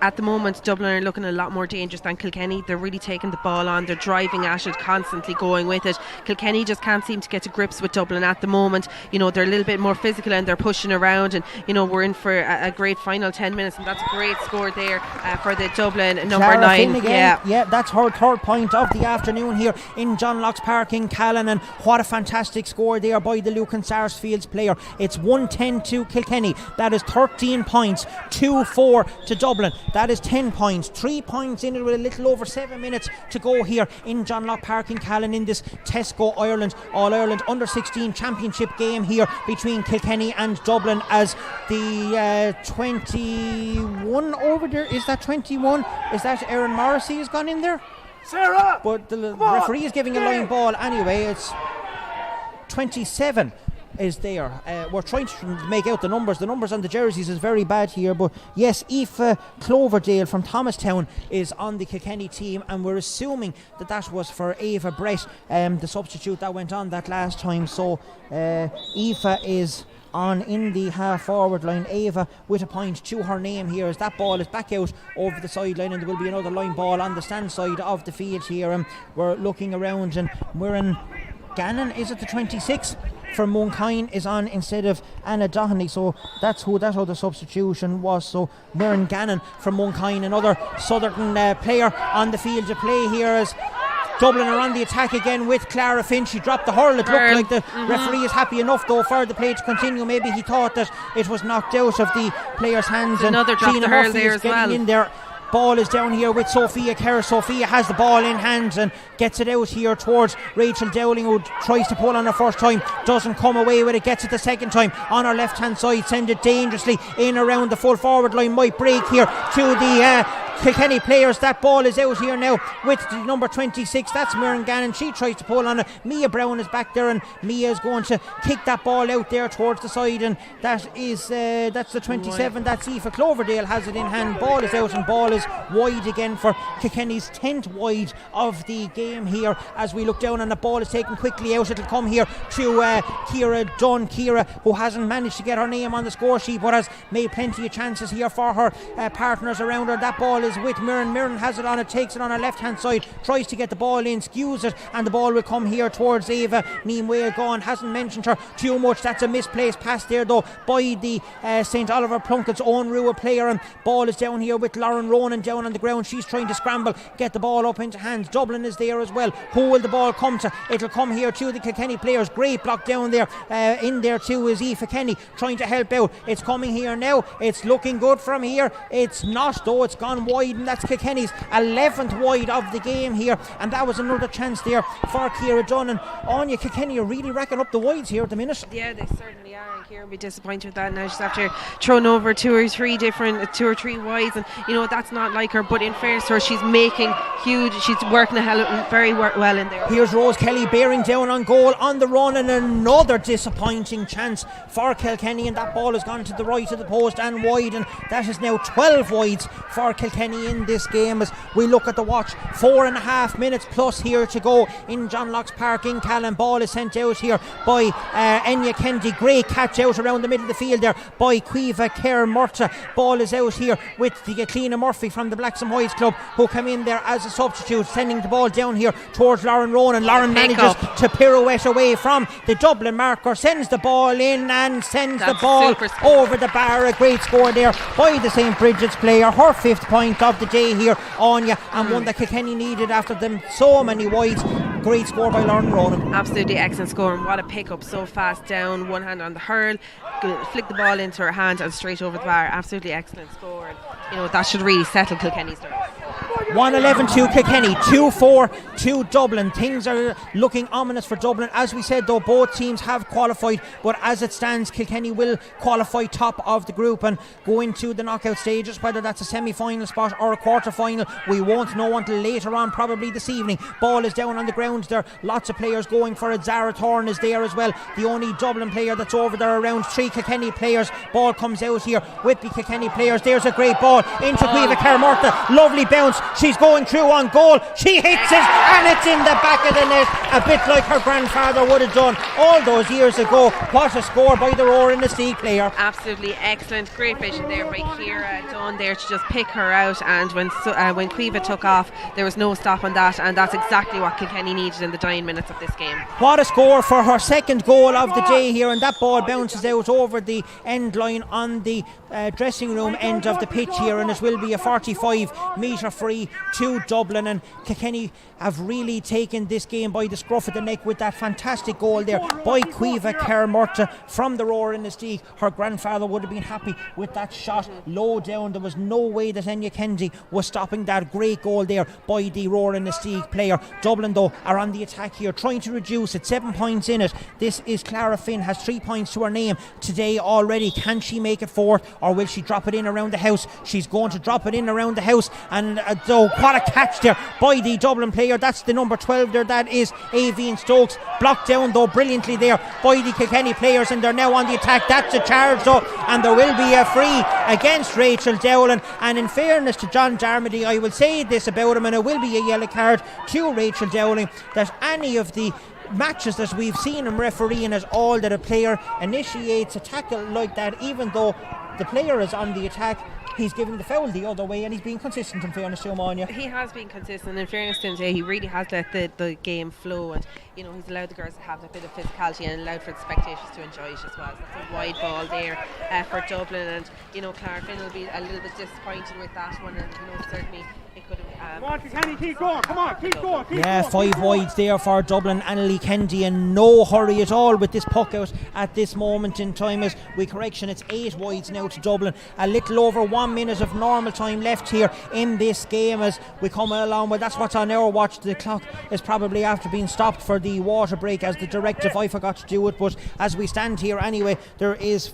at the moment Dublin are looking a lot more dangerous than Kilkenny. They're really taking the ball on, they're driving at it, constantly going with it. Kilkenny just can't seem to get to grips with Dublin at the moment. You know, they're a little bit more physical and they're pushing around, and you know, we're in for a great final 10 minutes, and that's a great score there for the Dublin number Clara 9. Finnegan, yeah, that's her third point of the afternoon here in John Locke's Park in Callan, and what a fantastic score there by the Lucan Sarsfields player. It's 110 to Kilkenny. That is 13 points, 2-4 to Dublin. That is 10 points, 3 points in it with a little over 7 minutes to go here in John Locke Park in Callan in this Tesco Ireland All-Ireland Under-16 Championship game here between Kilkenny and Dublin, as the 21 over there, is that 21? Is that Erin Morrissey has gone in there? Sarah! But the referee is giving a line ball anyway. It's 27 is there. We're trying to make out the numbers. The numbers on the jerseys is very bad here, but yes, Aoife Cloverdale from Thomastown is on the Kilkenny team, and we're assuming that that was for Ava Brett, the substitute that went on that last time. So Aoife is on in the half forward line. Ava with a point to her name here as that ball is back out over the sideline, and there will be another line ball on the stand side of the field here. And we're looking around, and we're in Gannon, is it the 26 for Monkine is on instead of Anna Doheny, so that's how the substitution was. So Muireann Gannon from Monkine, another southern player on the field to play here, as Dublin are on the attack again with Clara Finn. She dropped the hurl. It looked like the referee is happy enough though for the play to continue. Maybe he thought that it was knocked out of the player's hands. There's another drop the hurl there as well. In there. Ball is down here with Sophia Kerr. Sophia has the ball in hand and gets it out here towards Rachel Dowling, who tries to pull on her first time, doesn't come away with it, gets it the second time on her left hand side, send it dangerously in around the full forward line, might break here to the Kilkenny players. That ball is out here now with the number 26, that's Muireann Gannon. She tries to pull on it. Mia Brown is back there, and Mia is going to kick that ball out there towards the side, and that is that's the 27, that's Aoife Cloverdale has it in hand. Ball is out and ball is wide again for Kilkenny's 10th wide of the game here, as we look down and the ball is taken quickly out. It'll come here to Ciara Dunn. Ciara, who hasn't managed to get her name on the score sheet but has made plenty of chances here for her partners around her. That ball is with Muireann. Muireann has it on it, takes it on her left hand side, tries to get the ball in, skews it, and the ball will come here towards Ava. Niamh Gone hasn't mentioned her too much. That's a misplaced pass there though by the St. Oliver Plunkett's own Rua player, and ball is down here with Lauren Ronan down on the ground. She's trying to scramble, get the ball up into hands. Dublin is there as well. Who will the ball come to? It'll come here to the Kilkenny players. Great block down there. In there too is Aoife Kenny trying to help out. It's coming here now. It's looking good from here. It's not though. It's gone wide, and that's Kilkenny's 11th wide of the game here, and that was another chance there for Ciara Dunn. And Anya, Kilkenny are really racking up the wides here at the minute. Yeah, they certainly are, and Ciara will be disappointed with that now. She's after throwing over two or three wides, and you know that's not like her, but in fairness to her, she's making huge, she's working very well in there. Here's Rose Kelly bearing down on goal on the run, and another disappointing chance for Kilkenny, and that ball has gone to the right of the post and wide, and that is now 12 wides for Kilkenny in this game. As we look at the watch, 4.5 minutes plus here to go in John Locke's Park in Callan. Ball is sent out here by Enya Kennedy. Great catch out around the middle of the field there by Quiva Kerr Murta. Ball is out here with the Cleena Murphy from the Blacks and Whites club, who come in there as a substitute, sending the ball down here towards Lauren Ronan. Lauren manages to pirouette away from the Dublin marker, sends the ball in and sends the ball over the bar. A great score there by the St. Bridget's player, her 5th point of the day here, Anya, and one that Kilkenny needed after them so many wides. Great score by Lauren Ronan. Absolutely excellent score, and what a pick up, so fast down, one hand on the hurl, flick the ball into her hand and straight over the bar. Absolutely excellent score, and you know that should really settle Kilkenny's nerves. 111 to Kilkenny, 2-4 to Dublin. Things are looking ominous for Dublin. As we said though, both teams have qualified, but as it stands, Kilkenny will qualify top of the group and go into the knockout stages. Whether that's a semi-final spot or a quarter-final, we won't know until later on, probably this evening. Ball is down on the ground there, lots of players going for it. Zara Thorne is there as well, the only Dublin player that's over there. Around 3 Kilkenny players. Ball comes out here with the Kilkenny players. There's a great ball into Cueva Carmorta, lovely bounce, she's going through on goal, she hits it and it's in the back of the net, a bit like her grandfather would have done all those years ago. What a score by the Roar in the Steak player. Absolutely excellent, great vision there by Ciara Dunn there to just pick her out, and when Cueva took off there was no stop on that, and that's exactly what Kilkenny needed in the dying minutes of this game. What a score for her second goal of the day here, and that ball bounces out over the end line on the dressing room end of the pitch here, and it will be a 45-metre free to Dublin. And Kilkenny have really taken this game by the scruff of the neck with that fantastic goal there by Cueva Carmorta from the Roar in the Steak. Her grandfather would have been happy with that shot low down. There was no way that Enya Kenzie was stopping that great goal there by the Roar in the Steak player. Dublin though are on the attack here, trying to reduce it, 7 points in it. This is Clara Finn, has 3 points to her name today already. Can she make it 4th, or will she drop it in around the house? She's going to drop it in around the house, and though what a catch there by the Dublin player. That's the number 12 there, that is Avian Stokes, blocked down though brilliantly there by the Kilkenny players, and they're now on the attack. That's a charge though, and there will be a free against Rachel Dowling. And in fairness to John Darmody, I will say this about him, and it will be a yellow card to Rachel Dowling, that any of the matches that we've seen him refereeing is all that a player initiates a tackle like that, even though the player is on the attack, he's giving the foul the other way, and he's been consistent in fairness to him, Anya. He has been consistent in fairness to him today. He really has let the game flow, and you know, he's allowed the girls to have a bit of physicality and allowed for the spectators to enjoy it as well. So that's a wide ball there for Dublin, and you know, Clara Finn will be a little bit disappointed with that one, and you know, certainly it could have come on, Kenny, keep going, come on, keep going. Yeah, 5 wides there for Dublin. Anneli Kendi in no hurry at all with this puck out at this moment in time. As we correction, it's 8 wides now to Dublin. A little over 1 minute of normal time left here in this game as we come along. Well, that's what's on our watch. The clock is probably after being stopped for the water break as the directive. I forgot to do it, but as we stand here anyway, there is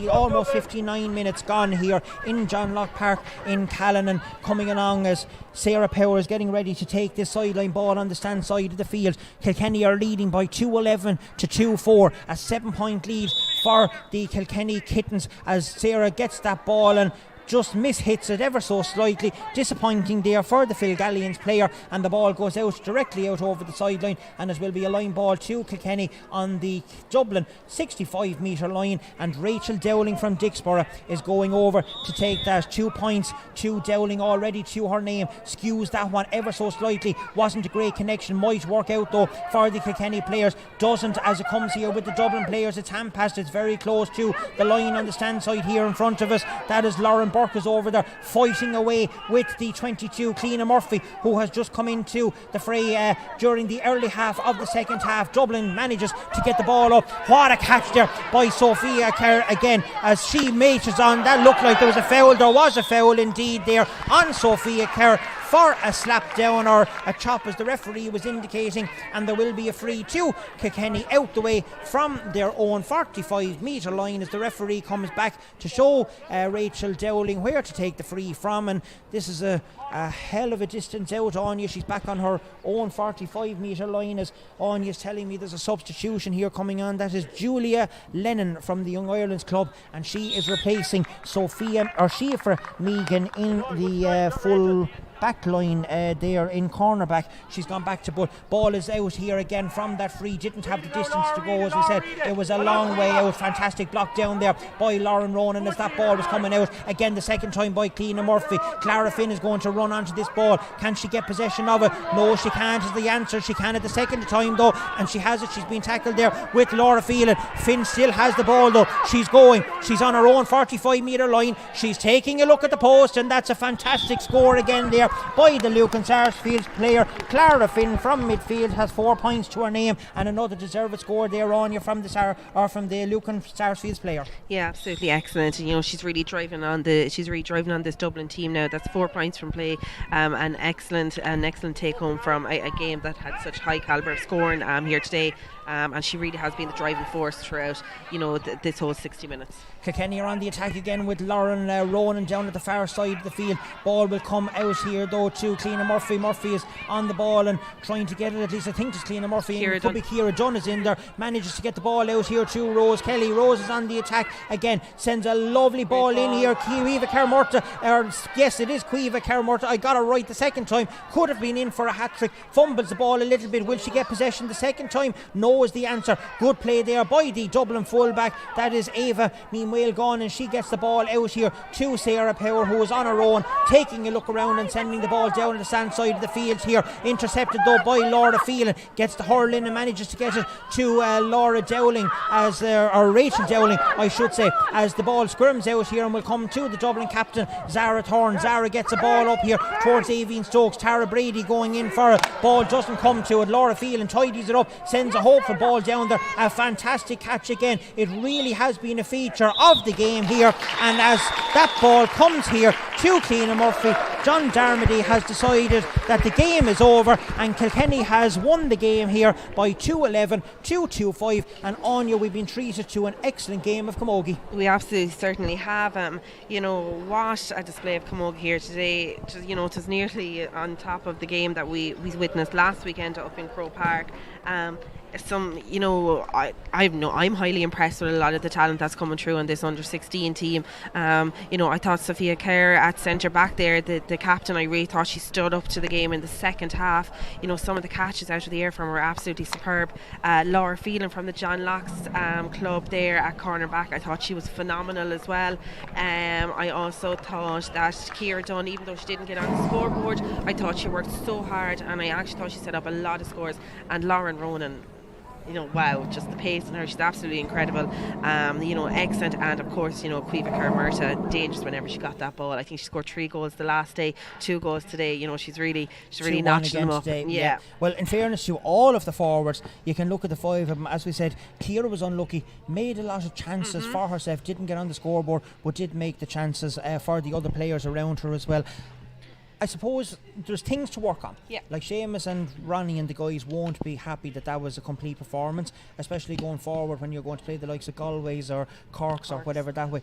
almost 59 minutes gone here in John Locke Park in Callan, and coming along as Sarah Power is getting ready to take this sideline ball on the stand side of the field. Kilkenny are leading by 2-11 to 2-4, a 7-point lead for the Kilkenny Kittens as Sarah gets that ball and just mishits it ever so slightly. Disappointing there for the Phil Gallions player, and the ball goes out directly out over the sideline, and it will be a line ball to Kilkenny on the Dublin 65-metre line, and Rachel Dowling from Dixborough is going over to take that. 2 points to Dowling already to her name. Skews that one ever so slightly. Wasn't a great connection. Might work out though for the Kilkenny players. Doesn't, as it comes here with the Dublin players. It's hand passed. It's very close to the line on the stand side here in front of us. That is Lauren Burke is over there fighting away with the 22 Cleena Murphy, who has just come into the fray during the early half of the second half. Dublin manages to get the ball up. What a catch there by Sophia Kerr again as she mates on. That looked like there was a foul. There was a foul indeed there on Sophia Kerr for a slap down or a chop as the referee was indicating, and there will be a free to Kilkenny out the way from their own 45-metre line as the referee comes back to show Rachel Dowling where to take the free from. And this is a hell of a distance out. Anya, she's back on her own 45-metre line as Anya's telling me there's a substitution here coming on. That is Julia Lennon from the Young Ireland's club, and she is replacing Shifra Megan in the full back line there in cornerback. She's gone back to ball is out here again from that free. Didn't have the distance to go, as we said. It was a long way out. Fantastic block down there by Lauren Ronan as that ball was coming out again the second time by Cleena Murphy. Clara Finn is going to run onto this ball. Can she get possession of it? No, she can't is the answer. She can at the second time though, and she has it. She's been tackled there with Laura Phelan. Finn still has the ball though. She's going. She's on her own 45-metre line. She's taking a look at the post, and that's a fantastic score again there by the Lucan Sarsfields player. Clara Finn from midfield has 4 points to her name, and another deserved score there on you from the Lucan Sarsfields player. Yeah, absolutely excellent. You know, she's really driving on this Dublin team now. That's 4 points from play, an excellent take home from a game that had such high calibre of scoring here today. And she really has been the driving force throughout, this whole 60 minutes. Kilkenny are on the attack again with Lauren Ronan down at the far side of the field. Ball will come out here though to Cleena Murphy. Murphy is on the ball and trying to get it, at least I think it's Cleena Murphy. It could be Ciara Dunn is in there, manages to get the ball out here to Rose Kelly. Rose is on the attack again, sends a lovely ball in here. Cueva Carmurta, yes it is Cueva Carmurta, I got it right the second time, could have been in for a hat-trick, fumbles the ball a little bit. Will she get possession the second time? No is the answer. Good play there by the Dublin fullback, that is Ava Meanwhile gone, and she gets the ball out here to Sarah Power, who is on her own, taking a look around and sending the ball down the sand side of the field here. Intercepted though by Laura Phelan, gets the hurl in and manages to get it to Laura Dowling, or Rachel Dowling I should say, as the ball squirms out here and will come to the Dublin captain Zara Thorne. Zara gets a ball up here towards Aveen Stokes. Tara Brady going in for it, ball doesn't come to it. Laura Phelan tidies it up, sends a hopeful ball down there. A fantastic catch again. It really has been a feature of the game here, and as that ball comes here to Cleena Murphy, John Darmody has decided that the game is over and Kilkenny has won the game here by 2-11, 2-2-5, and Anya, we've been treated to an excellent game of camogie. We absolutely certainly have. What a display of camogie here today. It was nearly on top of the game that we witnessed last weekend up in Croke Park. I'm highly impressed with a lot of the talent that's coming through on this under 16 team. I thought Sophia Kerr at centre back there, the captain, I really thought she stood up to the game in the second half. Some of the catches out of the air from her were absolutely superb. Laura Phelan from the John Locke's club there at cornerback, I thought she was phenomenal as well. I also thought that Ciara Dunn, even though she didn't get on the scoreboard, I thought she worked so hard, and I actually thought she set up a lot of scores. And Lauren Ronan, wow, just the pace in her, she's absolutely incredible. Excellent. And of course, Cueva Carmurta, dangerous whenever she got that ball. I think she scored 3 goals the last day, 2 goals today. She's really notching them up. Today, yeah. Well, in fairness to all of the forwards, you can look at the 5 of them. As we said, Ciara was unlucky, made a lot of chances for herself, didn't get on the scoreboard, but did make the chances for the other players around her as well. I suppose there's things to work on. Yeah. Like Seamus and Ronnie and the guys won't be happy that was a complete performance, especially going forward when you're going to play the likes of Galways or Corks or whatever that way.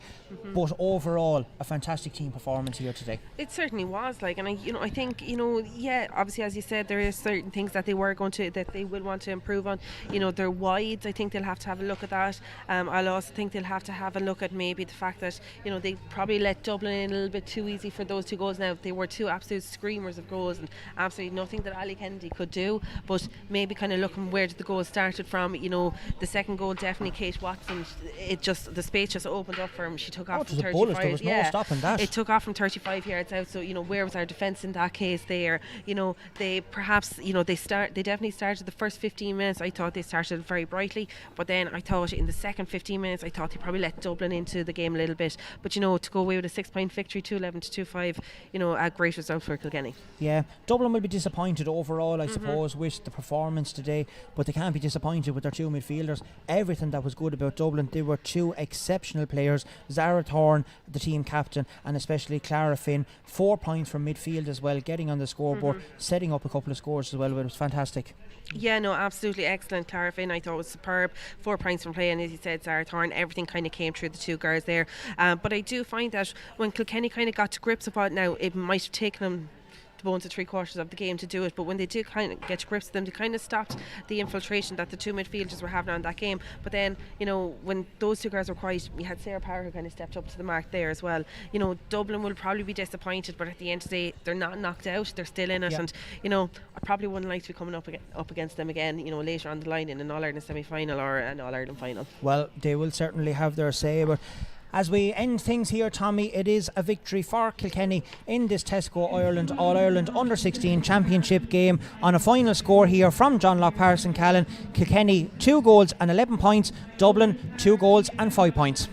But overall, a fantastic team performance here today. It certainly was. And I think obviously as you said, there is certain things that they will want to improve on. Their wides, I think they'll have to have a look at that. I'll also think they'll have to have a look at maybe the fact that they probably let Dublin in a little bit too easy for those 2 goals. Now they were 2 absolute screamers of goals and absolutely nothing that Ali Kennedy could do, but maybe kind of looking where the goal started from. The second goal, definitely Kate Watson, the space just opened up for him. She took off from 35. There was no stopping that. It took off from 35 yards out, so where was our defence in that case there? They definitely started the first 15 minutes, I thought they started very brightly, but then I thought in the second 15 minutes I thought they probably let Dublin into the game a little bit, but to go away with a 6-point victory, 2-11 to 2-5, a great result for Kilkenny. Yeah, Dublin will be disappointed overall, I suppose, with the performance today, but they can't be disappointed with their 2 midfielders. Everything that was good about Dublin, they were 2 exceptional players. Zara Thorne, the team captain, and especially Clara Finn, 4 points from midfield as well, getting on the scoreboard, setting up a couple of scores as well. It was fantastic. Yeah, no, absolutely excellent. Clara Finn, I thought, was superb. 4 points from play, and as you said, Zara Thorne, everything kind of came through the 2 girls there. But I do find that when Kilkenny kind of got to grips with it, now it might have taken them the bones of 3/4 of the game to do it, but when they did kind of get to grips with them, they kind of stopped the infiltration that the 2 midfielders were having on that game. But then, when those 2 girls were quiet, we had Sarah Power who kind of stepped up to the mark there as well. Dublin will probably be disappointed, but at the end of the day, they're not knocked out, they're still in it. And I probably wouldn't like to be coming up against them again later on the line in an All-Ireland semi-final or an All-Ireland final. Well, they will certainly have their say, but as we end things here, Tommy, it is a victory for Kilkenny in this Tesco Ireland All-Ireland Under 16 Championship game on a final score here from John Locke Parks in Callan. Kilkenny 2 goals and 11 points, Dublin 2 goals and 5 points.